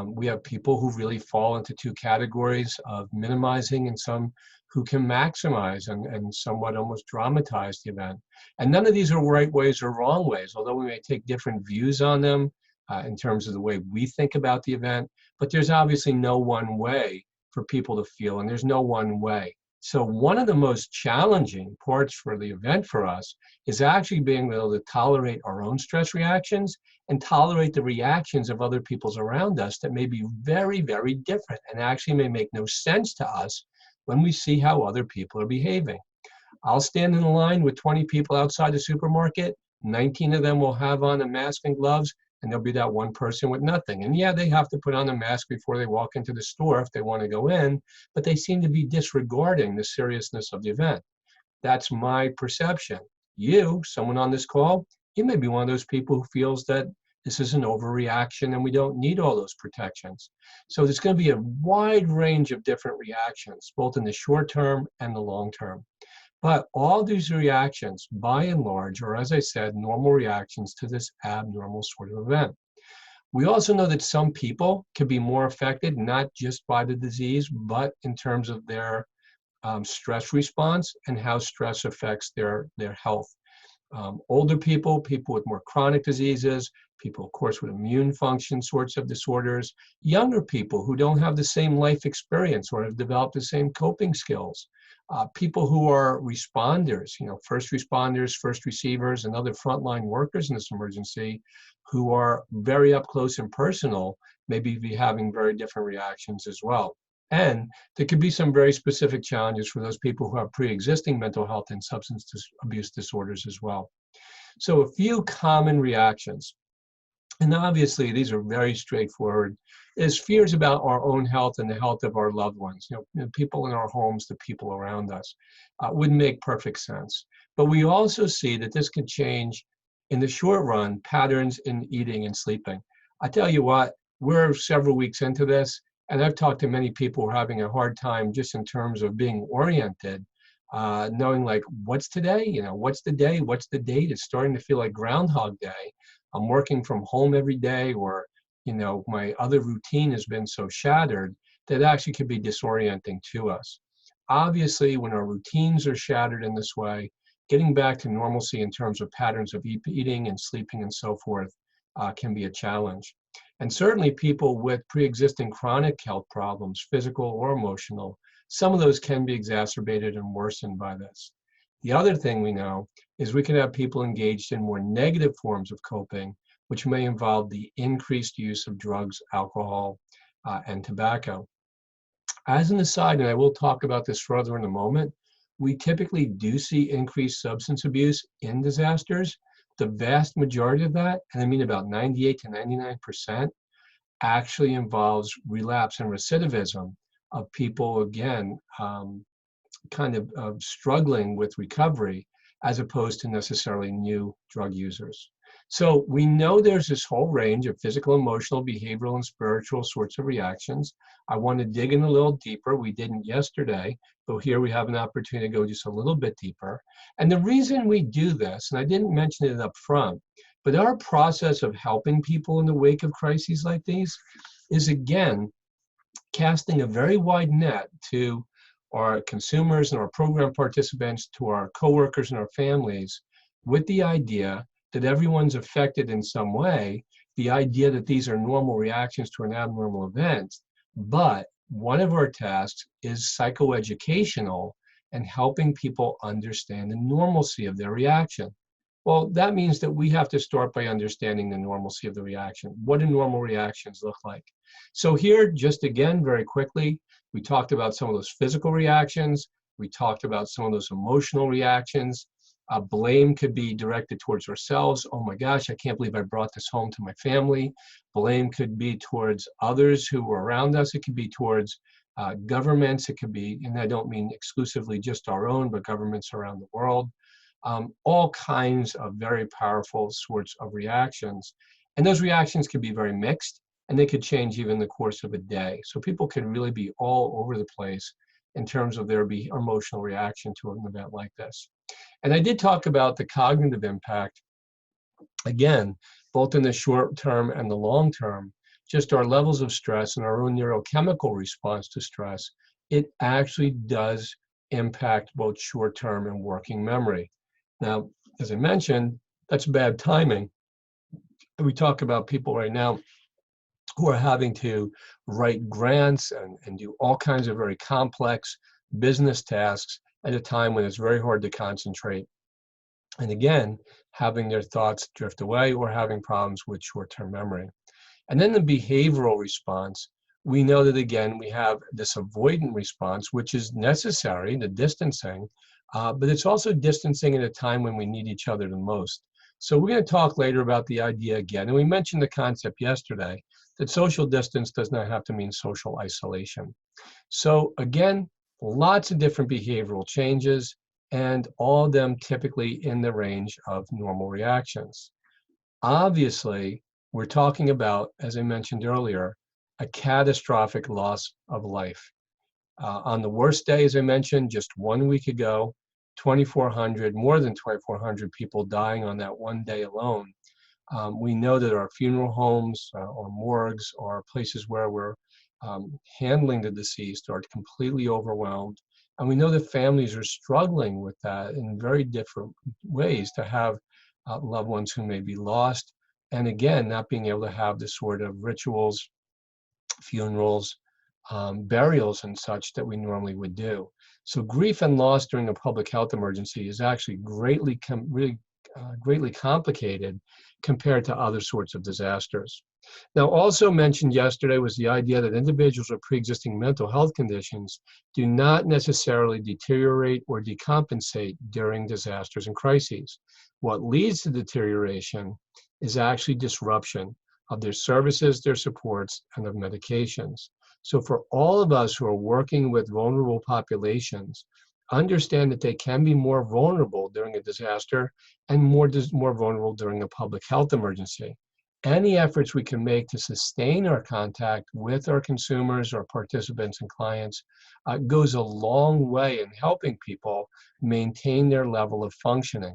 We have people who really fall into two categories of minimizing and some who can maximize and somewhat almost dramatize the event. And none of these are right ways or wrong ways, although we may take different views on them in terms of the way we think about the event. But there's obviously no one way for people to feel, and there's no one way. So one of the most challenging parts for the event for us is actually being able to tolerate our own stress reactions and tolerate the reactions of other people's around us that may be very, very different and actually may make no sense to us when we see how other people are behaving. I'll stand in a line with 20 people outside the supermarket. 19 of them will have on a mask and gloves, and there'll be that one person with nothing. And yeah, they have to put on a mask before they walk into the store if they want to go in, but they seem to be disregarding the seriousness of the event. That's my perception. You, someone on this call, you may be one of those people who feels that this is an overreaction and we don't need all those protections. So there's going to be a wide range of different reactions, both in the short term and the long term. But all these reactions, by and large, are, as I said, normal reactions to this abnormal sort of event. We also know that some people can be more affected, not just by the disease, but in terms of their stress response and how stress affects their health. Older people, people with more chronic diseases, people, of course, with immune function sorts of disorders, younger people who don't have the same life experience or have developed the same coping skills, people who are responders, first responders, first receivers, and other frontline workers in this emergency who are very up close and personal, maybe be having very different reactions as well. And there could be some very specific challenges for those people who have pre-existing mental health and substance abuse disorders as well. So a few common reactions, and obviously these are very straightforward, is fears about our own health and the health of our loved ones, people in our homes, the people around us, would make perfect sense. But we also see that this can change in the short run patterns in eating and sleeping. I tell you what, we're several weeks into this, and I've talked to many people who are having a hard time just in terms of being oriented, knowing like, what's today? What's the day? What's the date? It's starting to feel like Groundhog Day. I'm working from home every day, or, my other routine has been so shattered that it actually could be disorienting to us. Obviously, when our routines are shattered in this way, getting back to normalcy in terms of patterns of eating and sleeping and so forth can be a challenge. And certainly people with pre-existing chronic health problems, physical or emotional, some of those can be exacerbated and worsened by this. The other thing we know is we can have people engaged in more negative forms of coping, which may involve the increased use of drugs, alcohol, and tobacco. As an aside, and I will talk about this further in a moment, we typically do see increased substance abuse in disasters. The vast majority of that, and I mean about 98 to 99%, actually involves relapse and recidivism of people, again, kind of struggling with recovery, as opposed to necessarily new drug users. So we know there's this whole range of physical, emotional, behavioral, and spiritual sorts of reactions. I want to dig in a little deeper. We didn't yesterday, but here we have an opportunity to go just a little bit deeper. And the reason we do this, and I didn't mention it up front, but our process of helping people in the wake of crises like these is, again, casting a very wide net to our consumers and our program participants, to our coworkers and our families, with the idea that everyone's affected in some way, the idea that these are normal reactions to an abnormal event. But one of our tasks is psychoeducational and helping people understand the normalcy of their reaction. Well, that means that we have to start by understanding the normalcy of the reaction. What do normal reactions look like? So here, just again, very quickly, we talked about some of those physical reactions. We talked about some of those emotional reactions. Blame could be directed towards ourselves. Oh my gosh, I can't believe I brought this home to my family. Blame could be towards others who were around us. It could be towards governments. It could be, and I don't mean exclusively just our own, but governments around the world. All kinds of very powerful sorts of reactions. And those reactions can be very mixed, and they could change even the course of a day. So people can really be all over the place in terms of their emotional reaction to an event like this. And I did talk about the cognitive impact, again, both in the short term and the long term. just our levels of stress and our own neurochemical response to stress, it actually does impact both short-term and working memory. Now, as I mentioned, that's bad timing. We talk about people right now who are having to write grants and do all kinds of very complex business tasks at a time when it's very hard to concentrate. And again, having their thoughts drift away or having problems with short-term memory. And then the behavioral response, we know that again, we have this avoidant response, which is necessary, the distancing, but it's also distancing at a time when we need each other the most. So we're going to talk later about the idea again, and we mentioned the concept yesterday, that social distance does not have to mean social isolation. So again, lots of different behavioral changes, and all of them typically in the range of normal reactions. Obviously, we're talking about, as I mentioned earlier, a catastrophic loss of life. On the worst day, as I mentioned, just 1 week ago, 2,400, more than 2,400 people dying on that one day alone. We know that our funeral homes or morgues or places where we're handling the deceased are completely overwhelmed. And we know that families are struggling with that in very different ways to have loved ones who may be lost. And again, not being able to have the sort of rituals, funerals, burials and such that we normally would do. So grief and loss during a public health emergency is actually greatly complicated compared to other sorts of disasters. Now, also mentioned yesterday was the idea that individuals with pre-existing mental health conditions do not necessarily deteriorate or decompensate during disasters and crises. What leads to deterioration is actually disruption of their services, their supports, and of medications. So for all of us who are working with vulnerable populations, understand that they can be more vulnerable during a disaster and more vulnerable during a public health emergency. Any efforts we can make to sustain our contact with our consumers or participants and clients goes a long way in helping people maintain their level of functioning.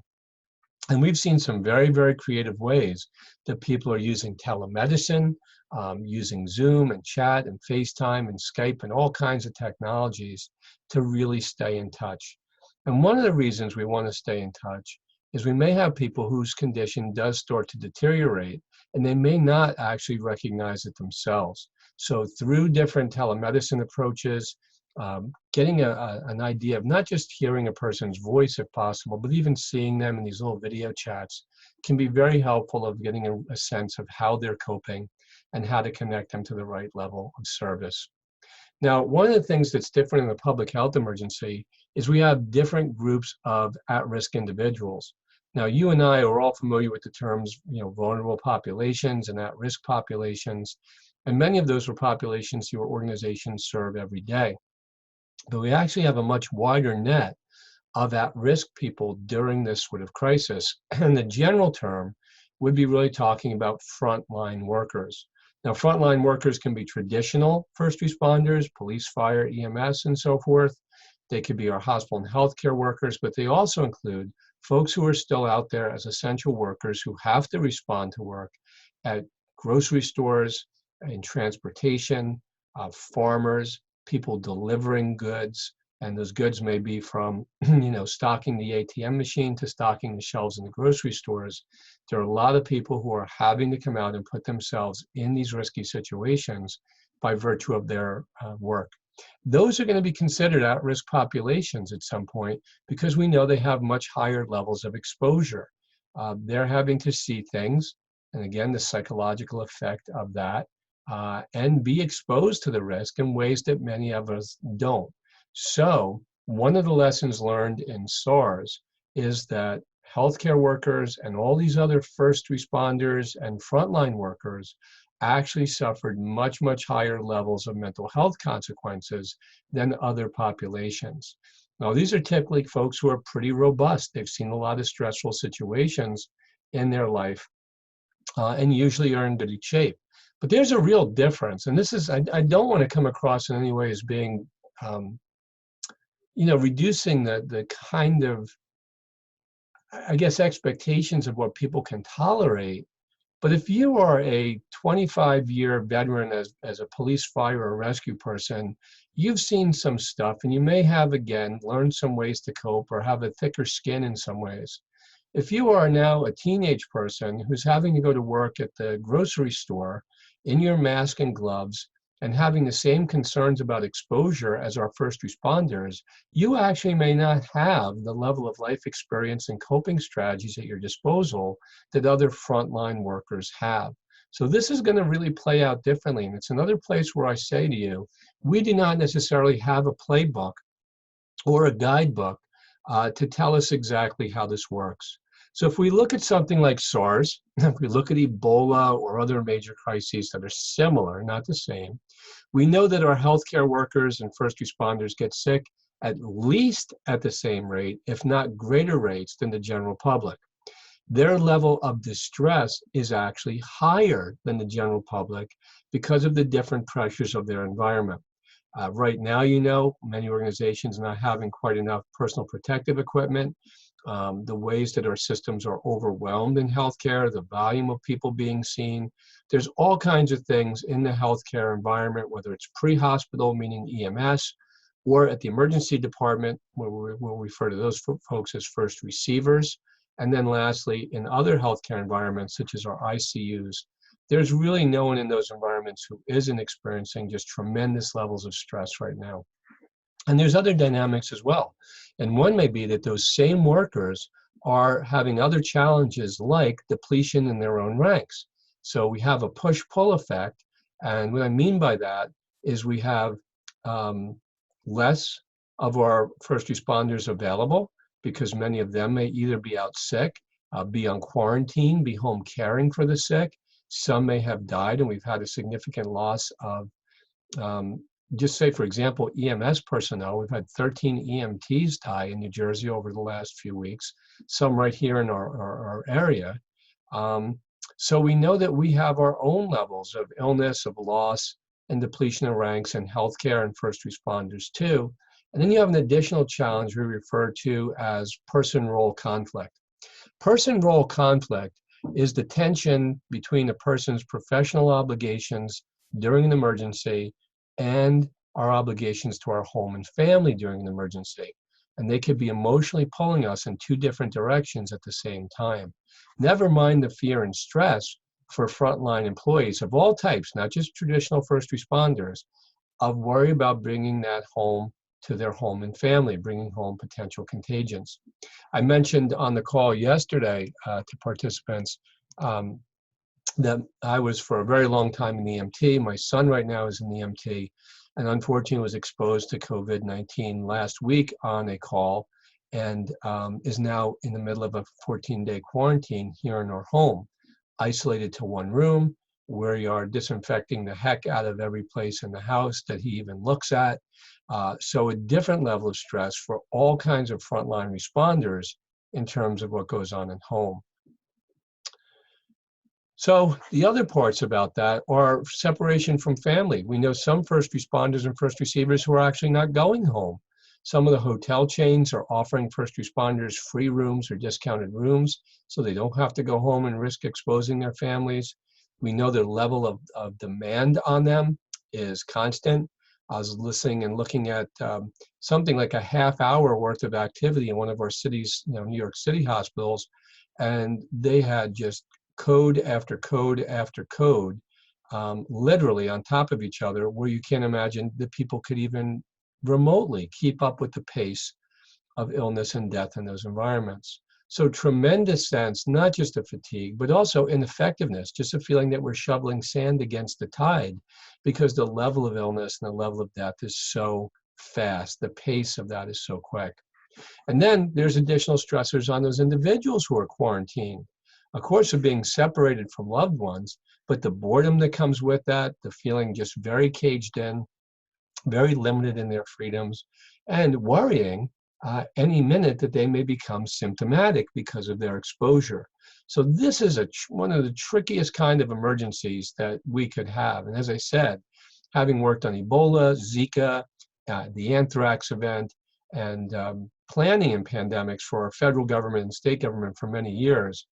And we've seen some very, very creative ways that people are using telemedicine, using Zoom and chat and FaceTime and Skype and all kinds of technologies to really stay in touch. And one of the reasons we want to stay in touch is we may have people whose condition does start to deteriorate and they may not actually recognize it themselves. So through different telemedicine approaches, getting an idea of not just hearing a person's voice if possible, but even seeing them in these little video chats can be very helpful of getting a sense of how they're coping and how to connect them to the right level of service. Now, one of the things that's different in a public health emergency is we have different groups of at-risk individuals. Now, you and I are all familiar with the terms, vulnerable populations and at-risk populations, and many of those are populations your organizations serve every day. But we actually have a much wider net of at-risk people during this sort of crisis. And the general term would be really talking about frontline workers. Now, frontline workers can be traditional first responders, police, fire, EMS, and so forth. They could be our hospital and healthcare workers, but they also include folks who are still out there as essential workers who have to respond to work at grocery stores, in transportation, farmers, people delivering goods, and those goods may be from, stocking the ATM machine to stocking the shelves in the grocery stores. There are a lot of people who are having to come out and put themselves in these risky situations by virtue of their work. Those are going to be considered at-risk populations at some point because we know they have much higher levels of exposure. They're having to see things, and again, the psychological effect of that, and be exposed to the risk in ways that many of us don't. So one of the lessons learned in SARS is that healthcare workers and all these other first responders and frontline workers actually suffered much, much higher levels of mental health consequences than other populations. Now, these are typically folks who are pretty robust. They've seen a lot of stressful situations in their life and usually are in good shape. But there's a real difference, and this is, I don't want to come across in any way as being, reducing the kind of, I guess, expectations of what people can tolerate. But if you are a 25-year veteran as a police, fire, or rescue person, you've seen some stuff, and you may have, again, learned some ways to cope or have a thicker skin in some ways. If you are now a teenage person who's having to go to work at the grocery store in your mask and gloves and having the same concerns about exposure as our first responders, you actually may not have the level of life experience and coping strategies at your disposal that other frontline workers have. So this is going to really play out differently. And it's another place where I say to you, we do not necessarily have a playbook or a guidebook to tell us exactly how this works. So if we look at something like SARS, if we look at Ebola or other major crises that are similar, not the same, we know that our healthcare workers and first responders get sick at least at the same rate, if not greater rates than the general public. Their level of distress is actually higher than the general public because of the different pressures of their environment. Right now, you know, many organizations are not having quite enough personal protective equipment. The ways that our systems are overwhelmed in healthcare, the volume of people being seen. There's all kinds of things in the healthcare environment, whether it's pre-hospital, meaning EMS, or at the emergency department, where we'll refer to those folks as first receivers. And then lastly, in other healthcare environments, such as our ICUs, there's really no one in those environments who isn't experiencing just tremendous levels of stress right now. And there's other dynamics as well. And one may be that those same workers are having other challenges like depletion in their own ranks. So we have a push-pull effect. And what I mean by that is we have less of our first responders available because many of them may either be out sick, be on quarantine, be home caring for the sick. Some may have died, and we've had a significant loss of just say, for example, EMS personnel. We've had 13 EMTs die in New Jersey over the last few weeks, some right here in our area. So we know that we have our own levels of illness, of loss, and depletion of ranks in healthcare and first responders too. And then you have an additional challenge we refer to as person-role conflict. Person-role conflict is the tension between a person's professional obligations during an emergency and our obligations to our home and family during an emergency. And they could be emotionally pulling us in two different directions at the same time. Never mind the fear and stress for frontline employees of all types, not just traditional first responders, of worry about bringing that home to their home and family, bringing home potential contagions. I mentioned on the call yesterday to participants that I was for a very long time in EMT. My son right now is in EMT, and unfortunately was exposed to COVID-19 last week on a call, and is now in the middle of a 14-day quarantine here in our home, isolated to one room, where we are disinfecting the heck out of every place in the house that he even looks at. So a different level of stress for all kinds of frontline responders in terms of what goes on at home. So the other parts about that are separation from family. We know some first responders and first receivers who are actually not going home. Some of the hotel chains are offering first responders free rooms or discounted rooms so they don't have to go home and risk exposing their families. We know the level of demand on them is constant. I was listening and looking at something like a half-hour worth of activity in one of our cities, New York City hospitals, and they had just code after code after code, literally on top of each other, where you can't imagine that people could even remotely keep up with the pace of illness and death in those environments. So tremendous sense, not just of fatigue, but also ineffectiveness, just a feeling that we're shoveling sand against the tide because the level of illness and the level of death is so fast. The pace of that is so quick. And then there's additional stressors on those individuals who are quarantined. Of course, of being separated from loved ones, but the boredom that comes with that, the feeling just very caged in, very limited in their freedoms, and worrying any minute that they may become symptomatic because of their exposure. So this is one of the trickiest kind of emergencies that we could have. And as I said, having worked on Ebola, Zika, the anthrax event, and planning in pandemics for our federal government and state government for many years,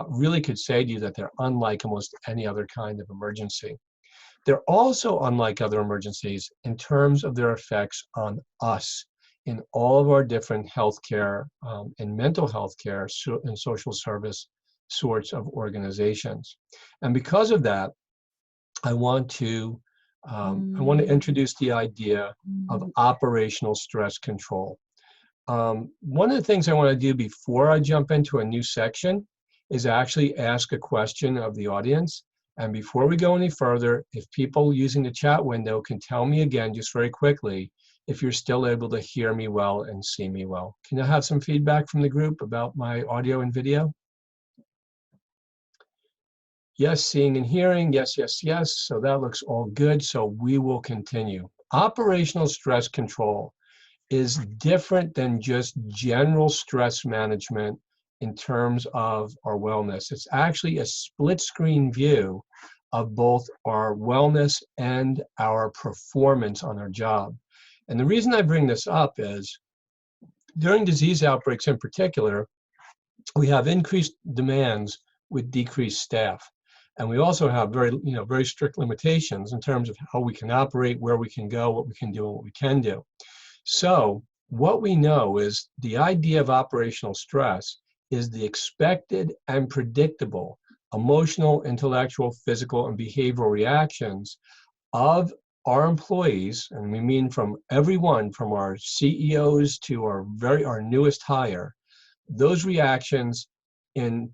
really could say to you that they're unlike almost any other kind of emergency. They're also unlike other emergencies in terms of their effects on us in all of our different healthcare and mental health care and social service sorts of organizations. And because of that, I want to introduce the idea of operational stress control. One of the things I want to do before I jump into a new section is actually ask a question of the audience. And before we go any further, if people using the chat window can tell me again, just very quickly, if you're still able to hear me well and see me well. Can I have some feedback from the group about my audio and video? Yes, seeing and hearing, yes, yes, yes. So that looks all good. So we will continue. Operational stress control is different than just general stress management in terms of our wellness. It's actually a split screen view of both our wellness and our performance on our job. And the reason I bring this up is during disease outbreaks in particular, we have increased demands with decreased staff. And we also have very strict limitations in terms of how we can operate, where we can go, what we can do, and what we can do. So what we know is the idea of operational stress is the expected and predictable emotional, intellectual, physical, and behavioral reactions of our employees, and we mean from everyone from our CEOs to our newest hire, those reactions in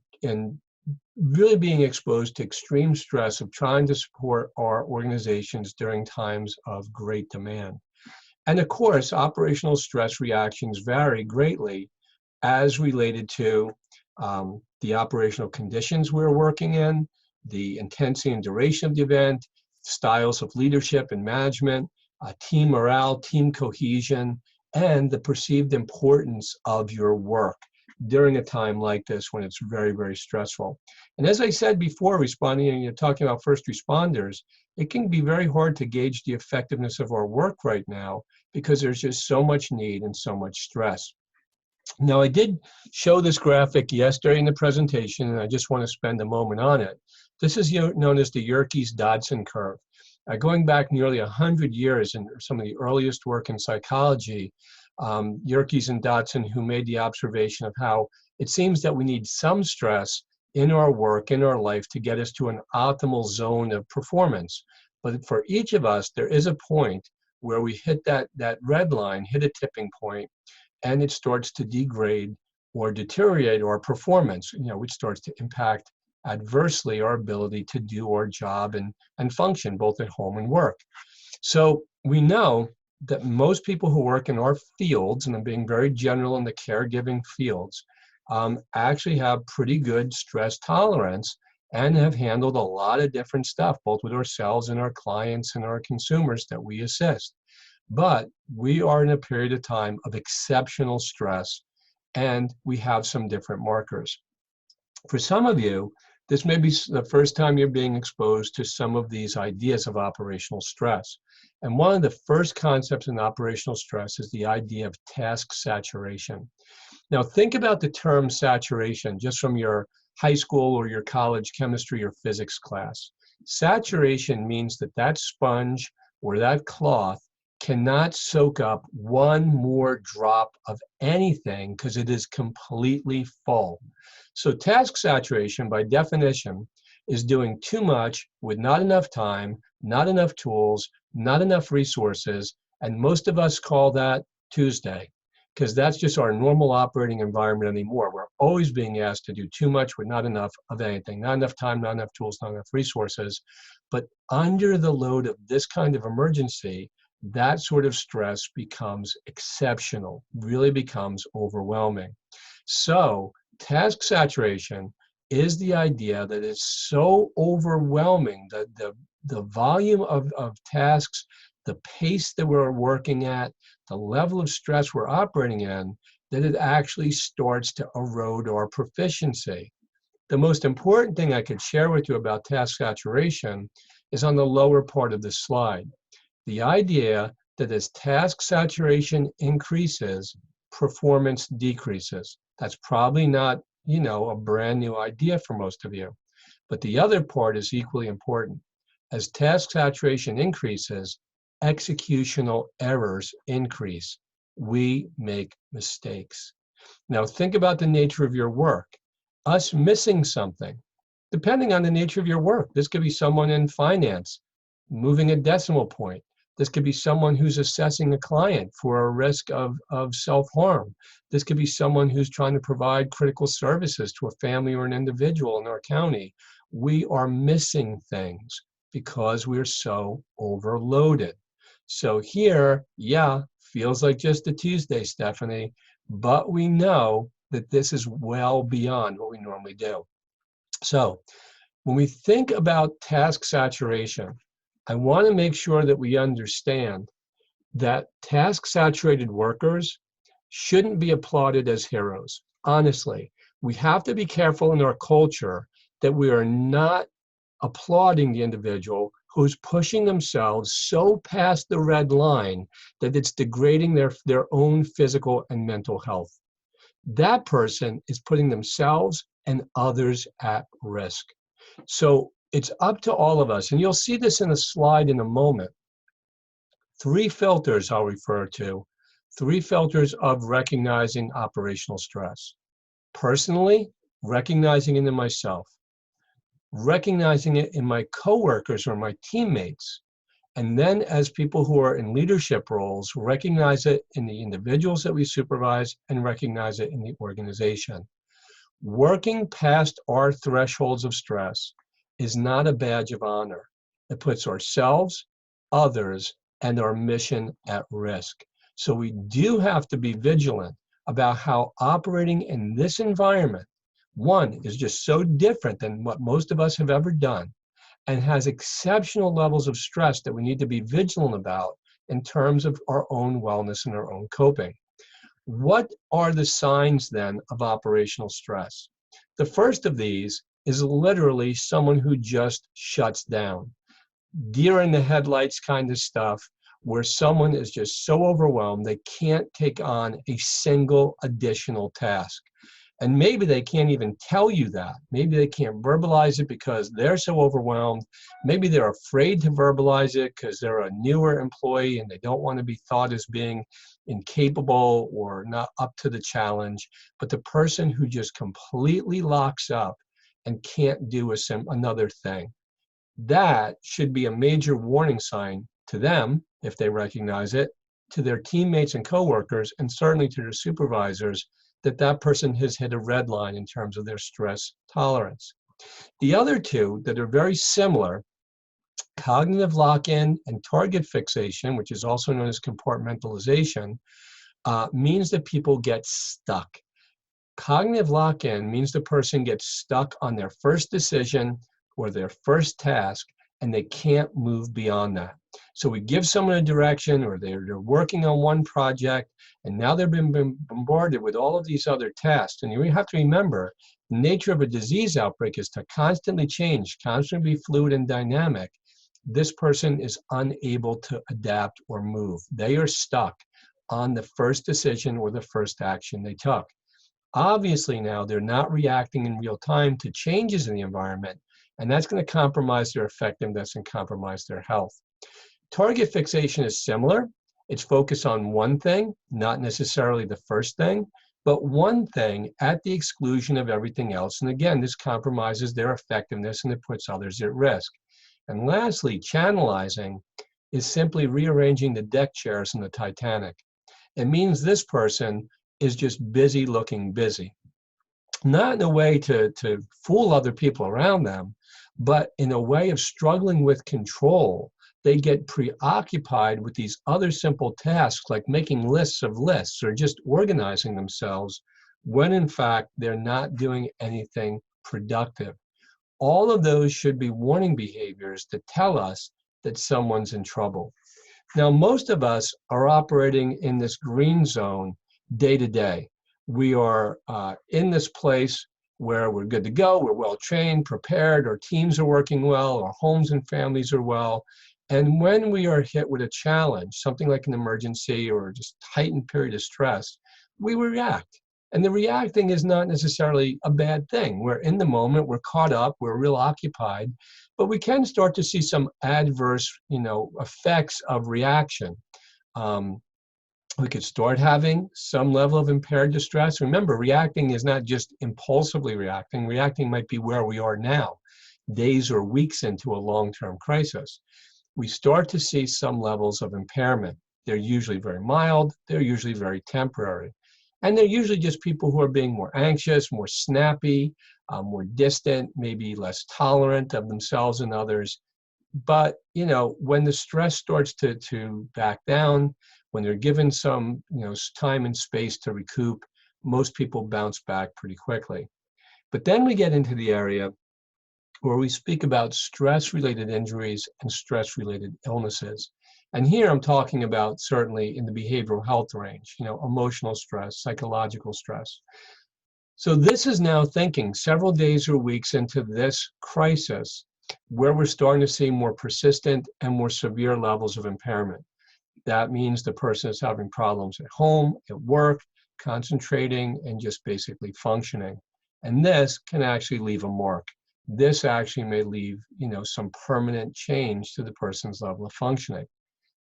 really being exposed to extreme stress of trying to support our organizations during times of great demand. And of course, operational stress reactions vary greatly as related to the operational conditions we're working in, the intensity and duration of the event, styles of leadership and management, team morale, team cohesion, and the perceived importance of your work during a time like this when it's very, very stressful. And as I said before, responding and talking about first responders, it can be very hard to gauge the effectiveness of our work right now because there's just so much need and so much stress. Now, I did show this graphic yesterday in the presentation, and I just want to spend a moment on it. This is known as the Yerkes-Dodson curve. Going back nearly 100 years in some of the earliest work in psychology, Yerkes and Dodson, who made the observation of how it seems that we need some stress in our work, in our life, to get us to an optimal zone of performance. But for each of us, there is a point where we hit that red line, hit a tipping point, and it starts to degrade or deteriorate our performance, which starts to impact adversely our ability to do our job and function both at home and work. So we know that most people who work in our fields, and I'm being very general in the caregiving fields, actually have pretty good stress tolerance and have handled a lot of different stuff, both with ourselves and our clients and our consumers that we assist. But we are in a period of time of exceptional stress, and we have some different markers. For some of you, this may be the first time you're being exposed to some of these ideas of operational stress. And one of the first concepts in operational stress is the idea of task saturation. Now, think about the term saturation just from your high school or your college chemistry or physics class. Saturation means that sponge or that cloth cannot soak up one more drop of anything because it is completely full. So task saturation, by definition, is doing too much with not enough time, not enough tools, not enough resources, and most of us call that Tuesday, because that's just our normal operating environment anymore. We're always being asked to do too much with not enough of anything, not enough time, not enough tools, not enough resources. But under the load of this kind of emergency, that sort of stress becomes exceptional, really becomes overwhelming. So task saturation is the idea that it's so overwhelming that the volume of tasks, the pace that we're working at, the level of stress we're operating in, that it actually starts to erode our proficiency. The most important thing I could share with you about task saturation is on the lower part of this slide. The idea that as task saturation increases, performance decreases. That's probably not a brand new idea for most of you. But the other part is equally important. As task saturation increases, executional errors increase. We make mistakes. Now think about the nature of your work. Us missing something, depending on the nature of your work. This could be someone in finance, moving a decimal point. This could be someone who's assessing a client for a risk of self-harm. This could be someone who's trying to provide critical services to a family or an individual in our county. We are missing things because we're so overloaded. So here, yeah, feels like just a Tuesday, Stephanie, but we know that this is well beyond what we normally do. So when we think about task saturation, I want to make sure that we understand that task-saturated workers shouldn't be applauded as heroes. Honestly, we have to be careful in our culture that we are not applauding the individual who's pushing themselves so past the red line that it's degrading their own physical and mental health. That person is putting themselves and others at risk. So it's up to all of us, and you'll see this in a slide in a moment. 3 filters I'll refer to, 3 filters of recognizing operational stress. Personally, recognizing it in myself, recognizing it in my coworkers or my teammates, and then as people who are in leadership roles, recognize it in the individuals that we supervise and recognize it in the organization. Working past our thresholds of stress is not a badge of honor. It puts ourselves, others, and our mission at risk. So we do have to be vigilant about how operating in this environment, one, is just so different than what most of us have ever done and has exceptional levels of stress that we need to be vigilant about in terms of our own wellness and our own coping. What are the signs then of operational stress? The first of these is literally someone who just shuts down. Deer in the headlights kind of stuff, where someone is just so overwhelmed they can't take on a single additional task. And maybe they can't even tell you that. Maybe they can't verbalize it because they're so overwhelmed. Maybe they're afraid to verbalize it because they're a newer employee and they don't want to be thought as being incapable or not up to the challenge. But the person who just completely locks up and can't do another thing, that should be a major warning sign to them, if they recognize it, to their teammates and coworkers, and certainly to their supervisors, that that person has hit a red line in terms of their stress tolerance. The other two that are very similar, cognitive lock-in and target fixation, which is also known as compartmentalization, means that people get stuck. Cognitive lock-in means the person gets stuck on their first decision or their first task, and they can't move beyond that. So we give someone a direction, or they're working on one project, and now they've been bombarded with all of these other tasks. And you have to remember, the nature of a disease outbreak is to constantly change, constantly be fluid and dynamic. This person is unable to adapt or move. They are stuck on the first decision or the first action they took. Obviously now they're not reacting in real time to changes in the environment, and that's going to compromise their effectiveness and compromise their health. Target fixation is similar. It's focused on one thing, not necessarily the first thing, but one thing at the exclusion of everything else. And again, this compromises their effectiveness and it puts others at risk. And lastly, channelizing is simply rearranging the deck chairs in the Titanic. It means this person is just busy looking busy. Not in a way to fool other people around them, but in a way of struggling with control. They get preoccupied with these other simple tasks like making lists of lists or just organizing themselves, when in fact they're not doing anything productive. All of those should be warning behaviors to tell us that someone's in trouble. Now, most of us are operating in this green zone day to day. We are in this place where we're good to go, we're well trained, prepared, our teams are working well, our homes and families are well. And when we are hit with a challenge, something like an emergency or just heightened period of stress, we react. And the reacting is not necessarily a bad thing. We're in the moment, we're caught up, we're real occupied, but we can start to see some adverse, effects of reaction. Um, we could start having some level of impaired distress. Remember, reacting is not just impulsively reacting. Reacting might be where we are now, days or weeks into a long-term crisis. We start to see some levels of impairment. They're usually very mild, they're usually very temporary. And they're usually just people who are being more anxious, more snappy, more distant, maybe less tolerant of themselves and others. But, when the stress starts to back down, when they're given some, time and space to recoup, most people bounce back pretty quickly. But then we get into the area where we speak about stress-related injuries and stress-related illnesses. And here I'm talking about certainly in the behavioral health range, emotional stress, psychological stress. So this is now thinking several days or weeks into this crisis where we're starting to see more persistent and more severe levels of impairment. That means the person is having problems at home, at work, concentrating, and just basically functioning. And this can actually leave a mark. This actually may leave, some permanent change to the person's level of functioning.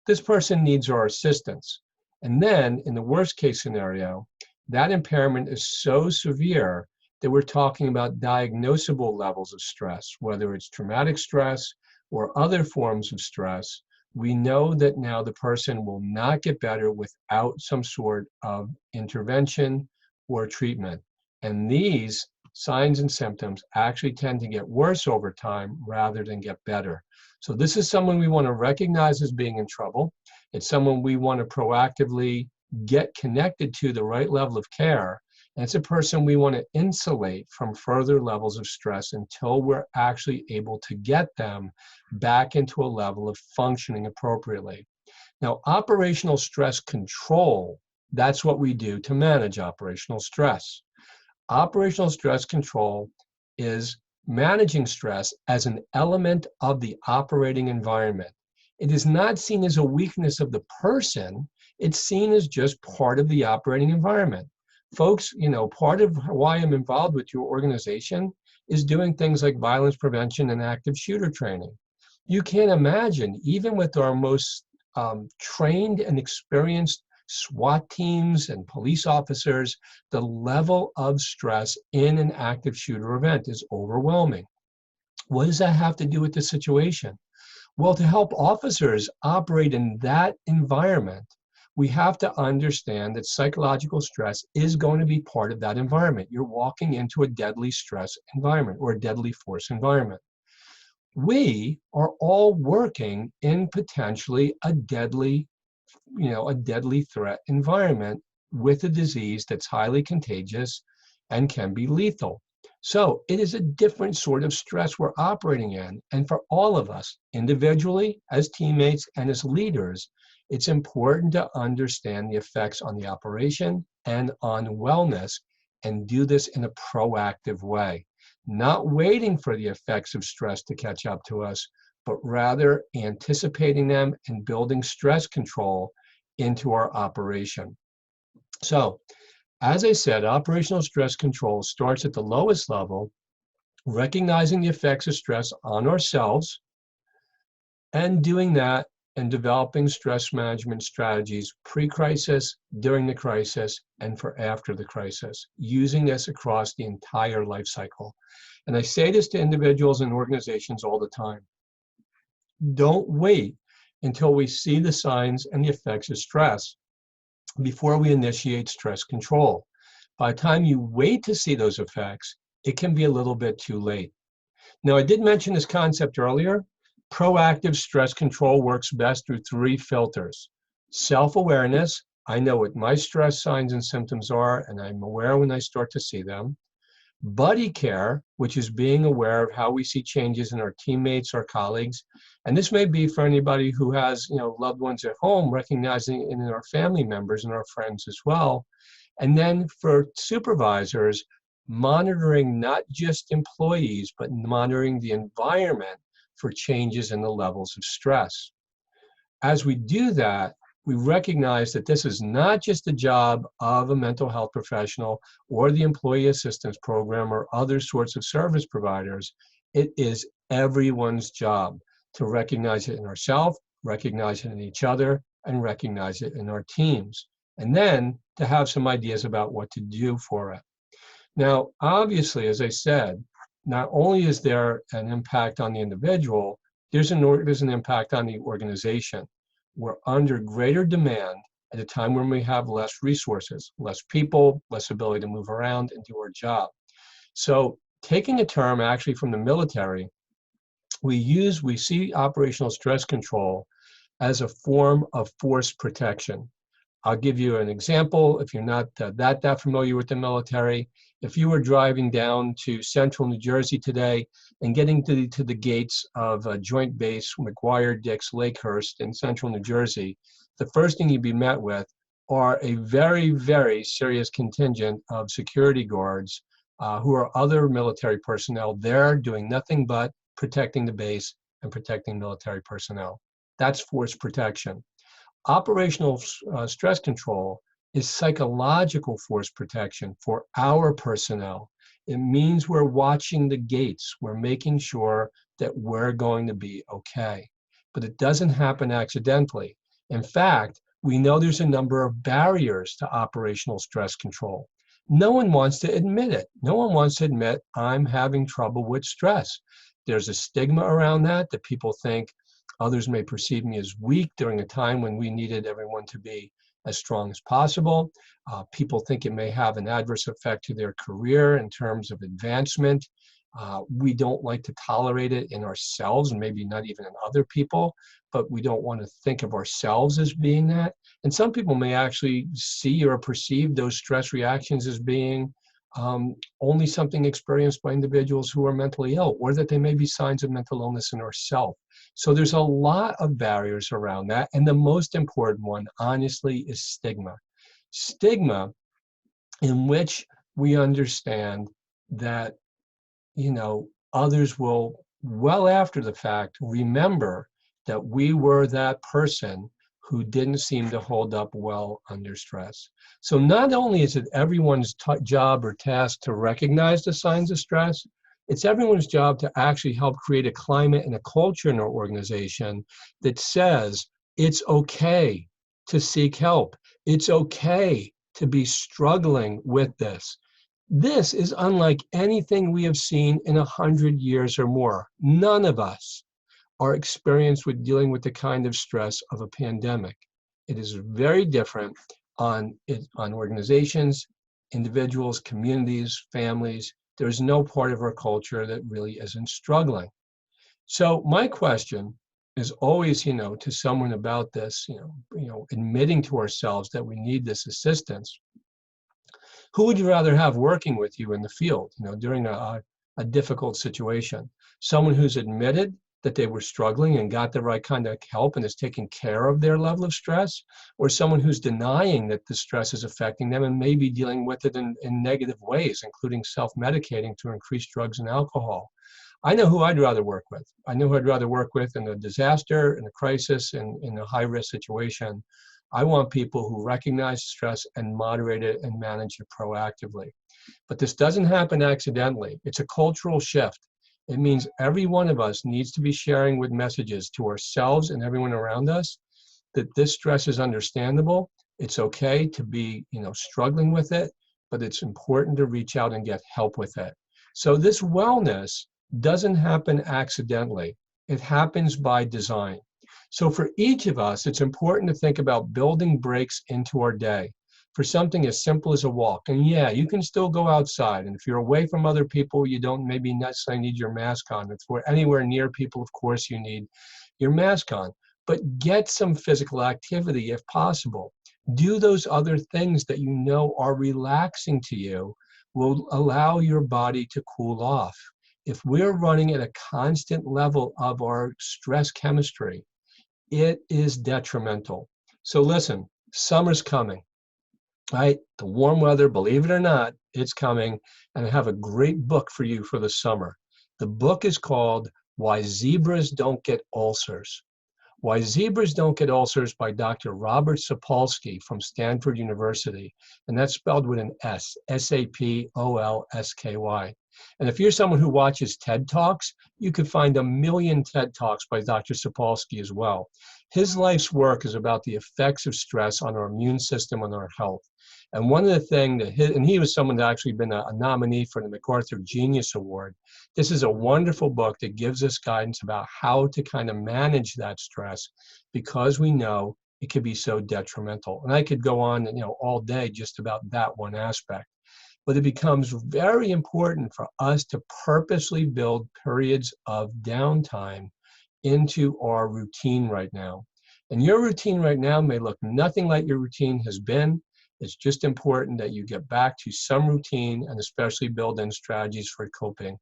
This person needs our assistance. And then, in the worst case scenario, that impairment is so severe that we're talking about diagnosable levels of stress, whether it's traumatic stress or other forms of stress. We know that now the person will not get better without some sort of intervention or treatment. And these signs and symptoms actually tend to get worse over time rather than get better. So this is someone we want to recognize as being in trouble. It's someone we want to proactively get connected to the right level of care. And it's a person we want to insulate from further levels of stress until we're actually able to get them back into a level of functioning appropriately. Now, operational stress control, that's what we do to manage operational stress. Operational stress control is managing stress as an element of the operating environment. It is not seen as a weakness of the person, it's seen as just part of the operating environment. Folks, part of why I'm involved with your organization is doing things like violence prevention and active shooter training. You can't imagine, even with our most trained and experienced SWAT teams and police officers, the level of stress in an active shooter event is overwhelming. What does that have to do with the situation? Well, to help officers operate in that environment, we have to understand that psychological stress is going to be part of that environment. You're walking into a deadly stress environment or a deadly force environment. We are all working in potentially a deadly threat environment with a disease that's highly contagious and can be lethal. So it is a different sort of stress we're operating in. And for all of us, individually, as teammates, and as leaders, it's important to understand the effects on the operation and on wellness and do this in a proactive way, not waiting for the effects of stress to catch up to us, but rather anticipating them and building stress control into our operation. So, as I said, operational stress control starts at the lowest level, recognizing the effects of stress on ourselves, and doing that and developing stress management strategies pre-crisis, during the crisis, and for after the crisis, using this across the entire life cycle. And I say this to individuals and organizations all the time. Don't wait until we see the signs and the effects of stress before we initiate stress control. By the time you wait to see those effects, it can be a little bit too late. Now, I did mention this concept earlier. Proactive stress control works best through 3 filters. Self-awareness, I know what my stress signs and symptoms are, and I'm aware when I start to see them. Buddy care, which is being aware of how we see changes in our teammates, our colleagues. And this may be for anybody who has, loved ones at home, recognizing it in our family members and our friends as well. And then for supervisors, monitoring not just employees, but monitoring the environment for changes in the levels of stress. As we do that, we recognize that this is not just the job of a mental health professional or the employee assistance program or other sorts of service providers. It is everyone's job to recognize it in ourselves, recognize it in each other, and recognize it in our teams. And then to have some ideas about what to do for it. Now, obviously, as I said, not only is there an impact on the individual, there's an impact on the organization. We're under greater demand at a time when we have less resources, less people, less ability to move around and do our job. So taking a term actually from the military, we see operational stress control as a form of force protection. I'll give you an example. If you're not that familiar with the military, if you were driving down to central New Jersey today and getting to the gates of Joint Base McGuire-Dix Lakehurst in central New Jersey, the first thing you'd be met with are a very, very serious contingent of security guards who are other military personnel there doing nothing but protecting the base and protecting military personnel. That's force protection. Operational stress control is psychological force protection for our personnel. It means we're watching the gates. We're making sure that we're going to be okay. But it doesn't happen accidentally. In fact, we know there's a number of barriers to operational stress control. No one wants to admit it. No one wants to admit, I'm having trouble with stress. There's a stigma around that people think others may perceive me as weak during a time when we needed everyone to be as strong as possible. People think it may have an adverse effect to their career in terms of advancement. We don't like to tolerate it in ourselves and maybe not even in other people, but we don't want to think of ourselves as being that. And some people may actually see or perceive those stress reactions as being only something experienced by individuals who are mentally ill, or that they may be signs of mental illness in ourselves. So there's a lot of barriers around that. And the most important one, honestly, is stigma. Stigma in which we understand that, others will, well after the fact, remember that we were that person who didn't seem to hold up well under stress. So not only is it everyone's job or task to recognize the signs of stress, it's everyone's job to actually help create a climate and a culture in our organization that says it's okay to seek help. It's okay to be struggling with this. This is unlike anything we have seen in 100 years or more. None of us are experienced with dealing with the kind of stress of a pandemic. It is very different on organizations, individuals, communities, families. There's no part of our culture that really isn't struggling. So my question is always, to someone about this, admitting to ourselves that we need this assistance. Who would you rather have working with you in the field, during a difficult situation? Someone who's admitted that they were struggling and got the right kind of help and is taking care of their level of stress, or someone who's denying that the stress is affecting them and maybe dealing with it in negative ways, including self-medicating to increase drugs and alcohol? I know who I'd rather work with. I know who I'd rather work with in a disaster, in a crisis, in a high-risk situation. I want people who recognize stress and moderate it and manage it proactively. But this doesn't happen accidentally. It's a cultural shift. It means every one of us needs to be sharing with messages to ourselves and everyone around us that this stress is understandable. It's okay to be, struggling with it, but it's important to reach out and get help with it. So this wellness doesn't happen accidentally. It happens by design. So for each of us, it's important to think about building breaks into our day for something as simple as a walk. And yeah, you can still go outside. And if you're away from other people, you don't maybe necessarily need your mask on. If we're anywhere near people, of course, you need your mask on. But get some physical activity if possible. Do those other things that are relaxing to you, will allow your body to cool off. If we're running at a constant level of our stress chemistry, it is detrimental. So listen, summer's coming. Right? The warm weather, believe it or not, it's coming. And I have a great book for you for the summer. The book is called Why Zebras Don't Get Ulcers. Why Zebras Don't Get Ulcers by Dr. Robert Sapolsky from Stanford University. And that's spelled with an S, S-A-P-O-L-S-K-Y. And if you're someone who watches TED Talks, you could find a million TED Talks by Dr. Sapolsky as well. His life's work is about the effects of stress on our immune system and our health. And one of the things that he was someone that actually been a nominee for the MacArthur Genius Award. This is a wonderful book that gives us guidance about how to kind of manage that stress, because we know it could be so detrimental. And I could go on, all day just about that one aspect. But it becomes very important for us to purposely build periods of downtime into our routine right now. And your routine right now may look nothing like your routine has been. It's just important that you get back to some routine and especially build in strategies for coping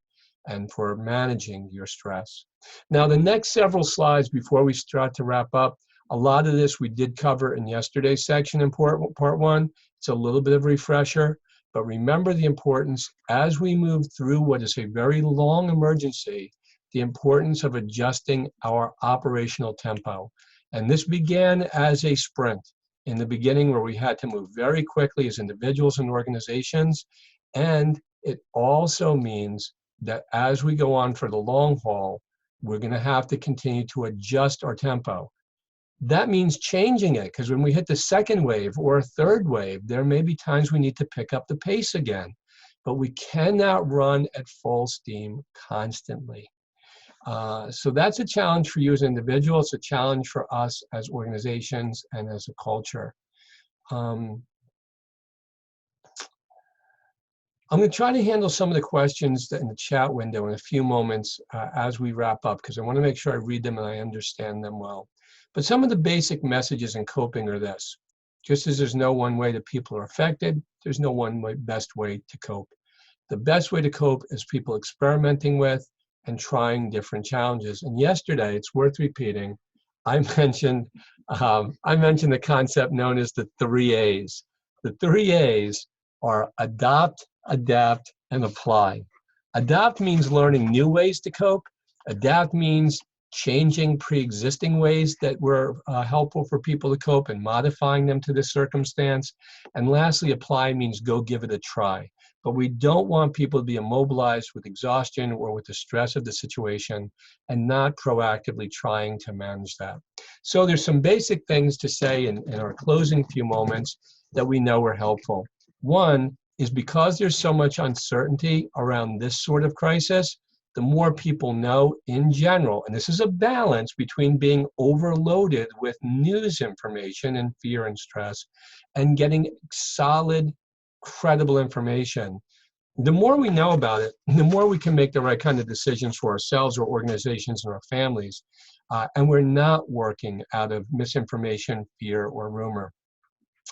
and for managing your stress. Now, the next several slides before we start to wrap up, a lot of this we did cover in yesterday's section in part one. It's a little bit of a refresher, but remember the importance as we move through what is a very long emergency, the importance of adjusting our operational tempo. And this began as a sprint in the beginning where we had to move very quickly as individuals and organizations. And it also means that as we go on for the long haul, we're going to have to continue to adjust our tempo. That means changing it, because when we hit the second wave or a third wave, there may be times we need to pick up the pace again, but we cannot run at full steam constantly. So that's a challenge for you as an individual. It's a challenge for us as organizations and as a culture. I'm going to try to handle some of the questions in the chat window in a few moments as we wrap up, because I want to make sure I read them and I understand them well. But some of the basic messages in coping are this. Just as there's no one way that people are affected, there's no one best way to cope. The best way to cope is people experimenting with and trying different challenges. And yesterday, it's worth repeating, I mentioned the concept known as the 3 A's. The 3 A's are adopt, adapt, and apply. Adopt means learning new ways to cope. Adapt means changing pre-existing ways that were helpful for people to cope and modifying them to this circumstance. And lastly, apply means go give it a try. But we don't want people to be immobilized with exhaustion or with the stress of the situation and not proactively trying to manage that. So there's some basic things to say in our closing few moments that we know are helpful. One is because there's so much uncertainty around this sort of crisis, the more people know in general, and this is a balance between being overloaded with news information and fear and stress and getting solid, credible information. The more we know about it, the more we can make the right kind of decisions for ourselves or organizations and our families. And we're not working out of misinformation, fear, or rumor.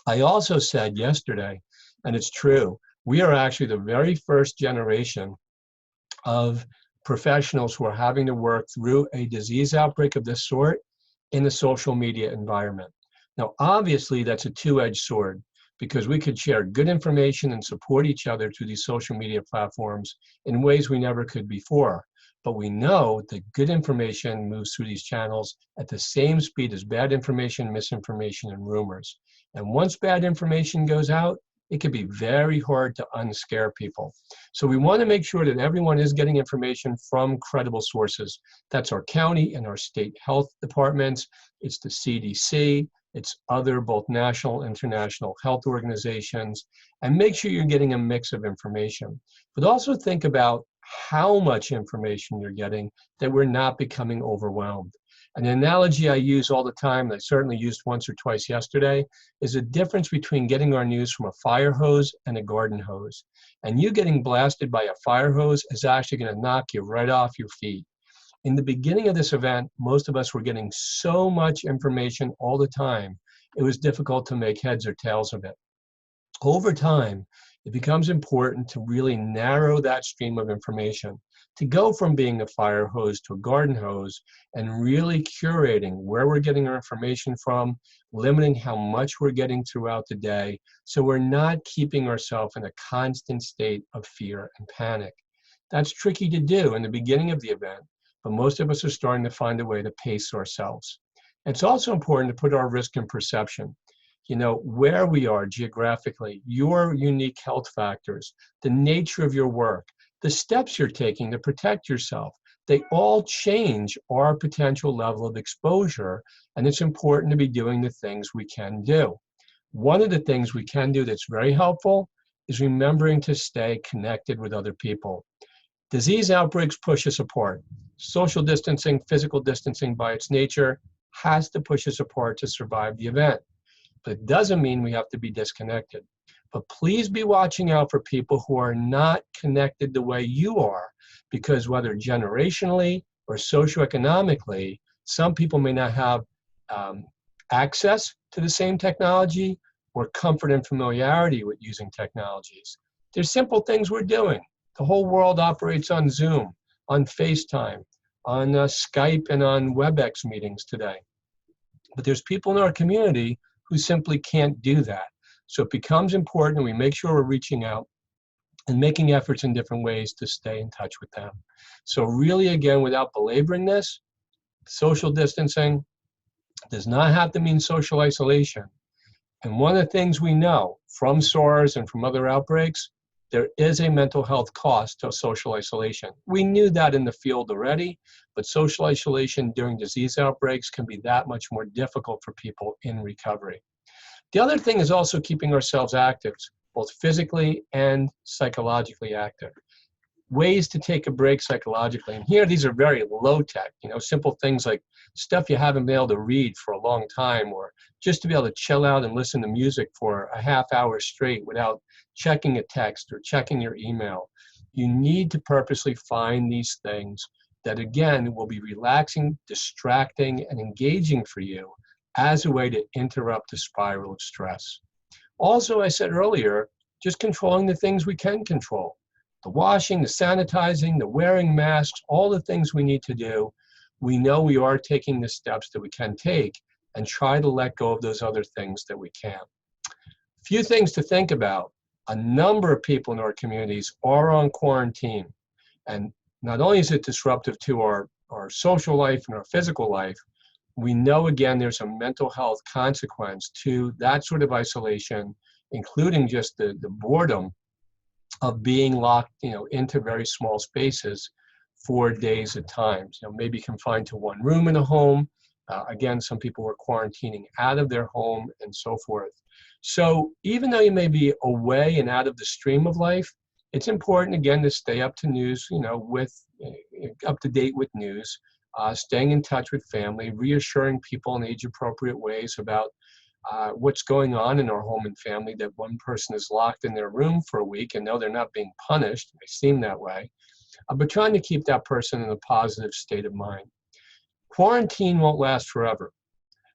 I also said yesterday, and it's true, we are actually the very first generation of professionals who are having to work through a disease outbreak of this sort in a social media environment. Now, obviously, that's a two-edged sword, because we could share good information and support each other through these social media platforms in ways we never could before. But we know that good information moves through these channels at the same speed as bad information, misinformation, and rumors. And once bad information goes out, it can be very hard to unscare people. So we want to make sure that everyone is getting information from credible sources. That's our county and our state health departments. It's the CDC. It's other both national and international health organizations. And make sure you're getting a mix of information. But also think about how much information you're getting, that we're not becoming overwhelmed. An analogy I use all the time, and I certainly used once or twice yesterday, is the difference between getting our news from a fire hose and a garden hose. And you getting blasted by a fire hose is actually going to knock you right off your feet. In the beginning of this event, most of us were getting so much information all the time, it was difficult to make heads or tails of it. Over time, it becomes important to really narrow that stream of information, to go from being a fire hose to a garden hose, and really curating where we're getting our information from, limiting how much we're getting throughout the day, so we're not keeping ourselves in a constant state of fear and panic. That's tricky to do in the beginning of the event, but most of us are starting to find a way to pace ourselves. It's also important to put our risk in perception. You know, where we are geographically, your unique health factors, the nature of your work, the steps you're taking to protect yourself, they all change our potential level of exposure, and it's important to be doing the things we can do. One of the things we can do that's very helpful is remembering to stay connected with other people. Disease outbreaks push us apart. Social distancing, physical distancing by its nature, has to push us apart to survive the event. But it doesn't mean we have to be disconnected. But please be watching out for people who are not connected the way you are, because whether generationally or socioeconomically, some people may not have access to the same technology or comfort and familiarity with using technologies. There's simple things we're doing. The whole world operates on Zoom, on FaceTime, on Skype, and on WebEx meetings today. But there's people in our community who simply can't do that. So it becomes important we make sure we're reaching out and making efforts in different ways to stay in touch with them. So really, again, without belaboring this, social distancing does not have to mean social isolation. And one of the things we know from SARS and from other outbreaks, there is a mental health cost to social isolation. We knew that in the field already, but social isolation during disease outbreaks can be that much more difficult for people in recovery. The other thing is also keeping ourselves active, both physically and psychologically active. Ways to take a break psychologically. And here, these are very low tech, simple things like stuff you haven't been able to read for a long time, or just to be able to chill out and listen to music for a half hour straight without checking a text or checking your email. You need to purposely find these things that, again, will be relaxing, distracting, and engaging for you as a way to interrupt the spiral of stress. Also, I said earlier, just controlling the things we can control. The washing, the sanitizing, the wearing masks, all the things we need to do. We know we are taking the steps that we can take, and try to let go of those other things that we can't. A few things to think about. A number of people in our communities are on quarantine. And not only is it disruptive to our social life and our physical life, we know, again, there's a mental health consequence to that sort of isolation, including just the boredom of being locked, into very small spaces for days at times. Maybe confined to one room in a home. Again, some people were quarantining out of their home and so forth. So even though you may be away and out of the stream of life, it's important, again, to stay up to news, up to date with news, staying in touch with family, reassuring people in age-appropriate ways about what's going on in our home and family, that one person is locked in their room for a week and no, they're not being punished. They seem that way. But trying to keep that person in a positive state of mind. Quarantine won't last forever.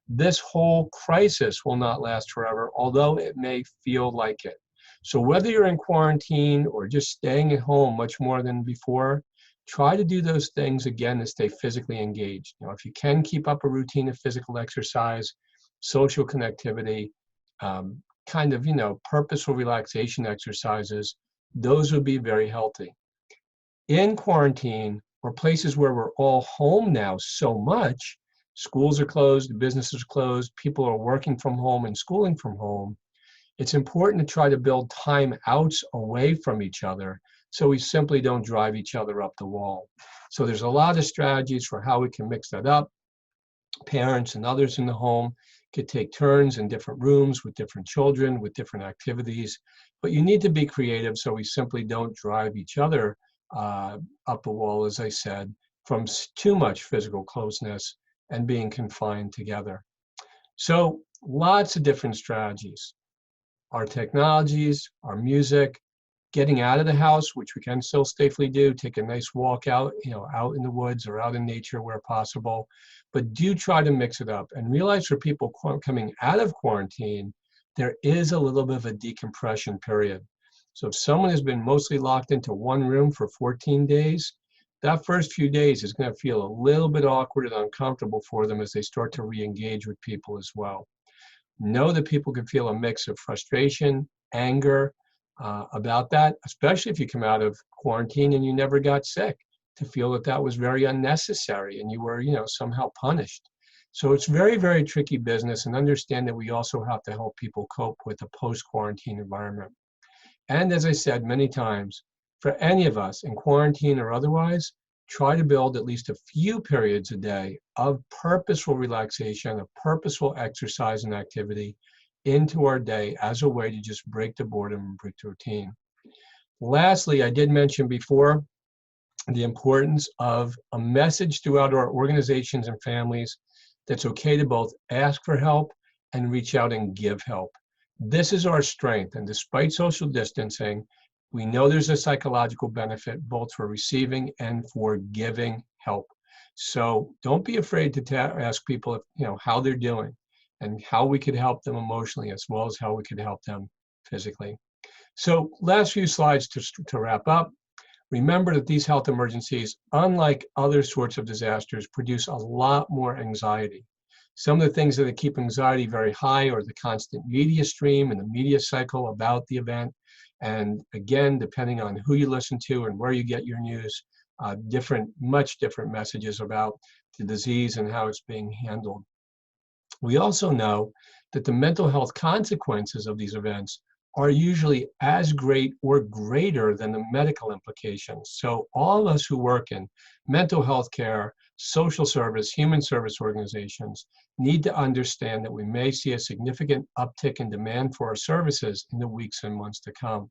This whole crisis will not last forever, although it may feel like it. So whether you're in quarantine or just staying at home much more than before, try to do those things, again, to stay physically engaged. If you can keep up a routine of physical exercise, social connectivity, purposeful relaxation exercises, those would be very healthy. In quarantine, or places where we're all home now so much, schools are closed, businesses are closed, people are working from home and schooling from home, it's important to try to build time outs away from each other so we simply don't drive each other up the wall. So there's a lot of strategies for how we can mix that up. Parents and others in the home could take turns in different rooms with different children, with different activities, but you need to be creative so we simply don't drive each other up the wall, as I said, from too much physical closeness and being confined together. So lots of different strategies. Our technologies, our music, getting out of the house, which we can still safely do, take a nice walk out, out in the woods or out in nature where possible, but do try to mix it up and realize for people coming out of quarantine, there is a little bit of a decompression period. So if someone has been mostly locked into one room for 14 days, that first few days is going to feel a little bit awkward and uncomfortable for them as they start to re-engage with people as well. Know that people can feel a mix of frustration, anger about that, especially if you come out of quarantine and you never got sick, to feel that that was very unnecessary and you were, somehow punished. So it's very, very tricky business, and understand that we also have to help people cope with a post-quarantine environment. And as I said many times, for any of us in quarantine or otherwise, try to build at least a few periods a day of purposeful relaxation, of purposeful exercise and activity into our day as a way to just break the boredom and break the routine. Lastly, I did mention before the importance of a message throughout our organizations and families that's okay to both ask for help and reach out and give help. This is our strength, and despite social distancing, we know there's a psychological benefit both for receiving and for giving help. So don't be afraid to ask people if, how they're doing and how we could help them emotionally as well as how we could help them physically. So last few slides to wrap up. Remember that these health emergencies, unlike other sorts of disasters, produce a lot more anxiety. Some of the things that keep anxiety very high are the constant media stream and the media cycle about the event. And again, depending on who you listen to and where you get your news, much different messages about the disease and how it's being handled. We also know that the mental health consequences of these events are usually as great or greater than the medical implications. So all of us who work in mental health care, social service, human service organizations need to understand that we may see a significant uptick in demand for our services in the weeks and months to come.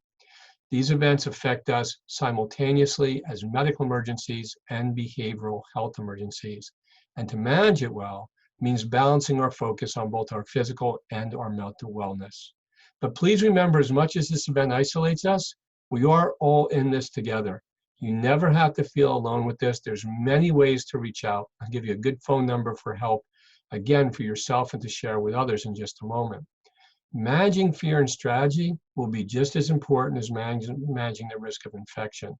These events affect us simultaneously as medical emergencies and behavioral health emergencies. And to manage it well means balancing our focus on both our physical and our mental wellness. But please remember, as much as this event isolates us, we are all in this together. You never have to feel alone with this. There's many ways to reach out. I'll give you a good phone number for help, again, for yourself and to share with others in just a moment. Managing fear and strategy will be just as important as managing the risk of infection.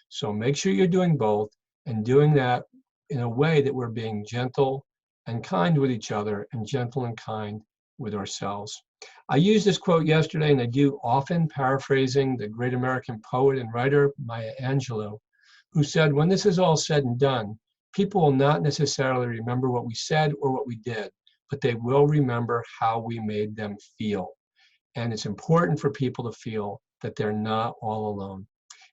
So make sure you're doing both and doing that in a way that we're being gentle and kind with each other and gentle and kind with ourselves. I used this quote yesterday, and I do often, paraphrasing the great American poet and writer Maya Angelou, who said, when this is all said and done, people will not necessarily remember what we said or what we did, but they will remember how we made them feel. And it's important for people to feel that they're not all alone.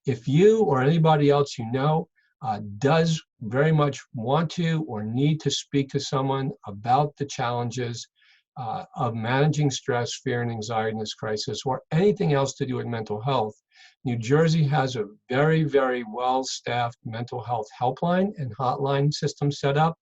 If you or anybody else you know does very much want to or need to speak to someone about the challenges of managing stress, fear, and anxiety in this crisis, or anything else to do with mental health, New Jersey has a very, very well-staffed mental health helpline and hotline system set up.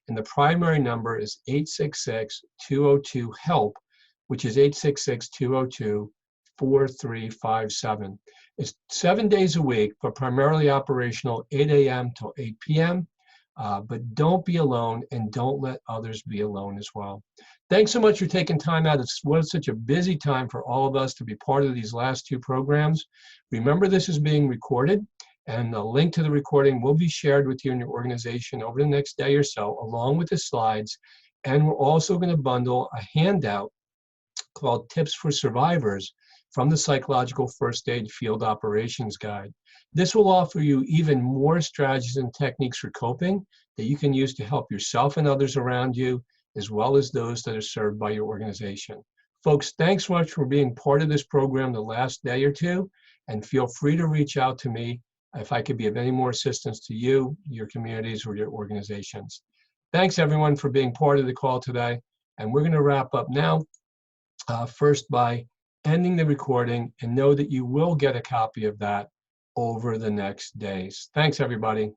And the primary number is 866-202-HELP, which is 866-202-4357. It's 7 days a week, but primarily operational 8 a.m. till 8 p.m. But don't be alone, and don't let others be alone as well. Thanks so much for taking time out. It was such a busy time for all of us to be part of these last two programs. Remember, this is being recorded, and the link to the recording will be shared with you in your organization over the next day or so, along with the slides. And we're also going to bundle a handout called Tips for Survivors from the Psychological First Aid Field Operations Guide. This will offer you even more strategies and techniques for coping that you can use to help yourself and others around you, as well as those that are served by your organization. Folks, thanks so much for being part of this program the last day or two, and feel free to reach out to me if I could be of any more assistance to you, your communities, or your organizations. Thanks everyone for being part of the call today, and we're going to wrap up now, first by ending the recording, and know that you will get a copy of that over the next days. Thanks everybody.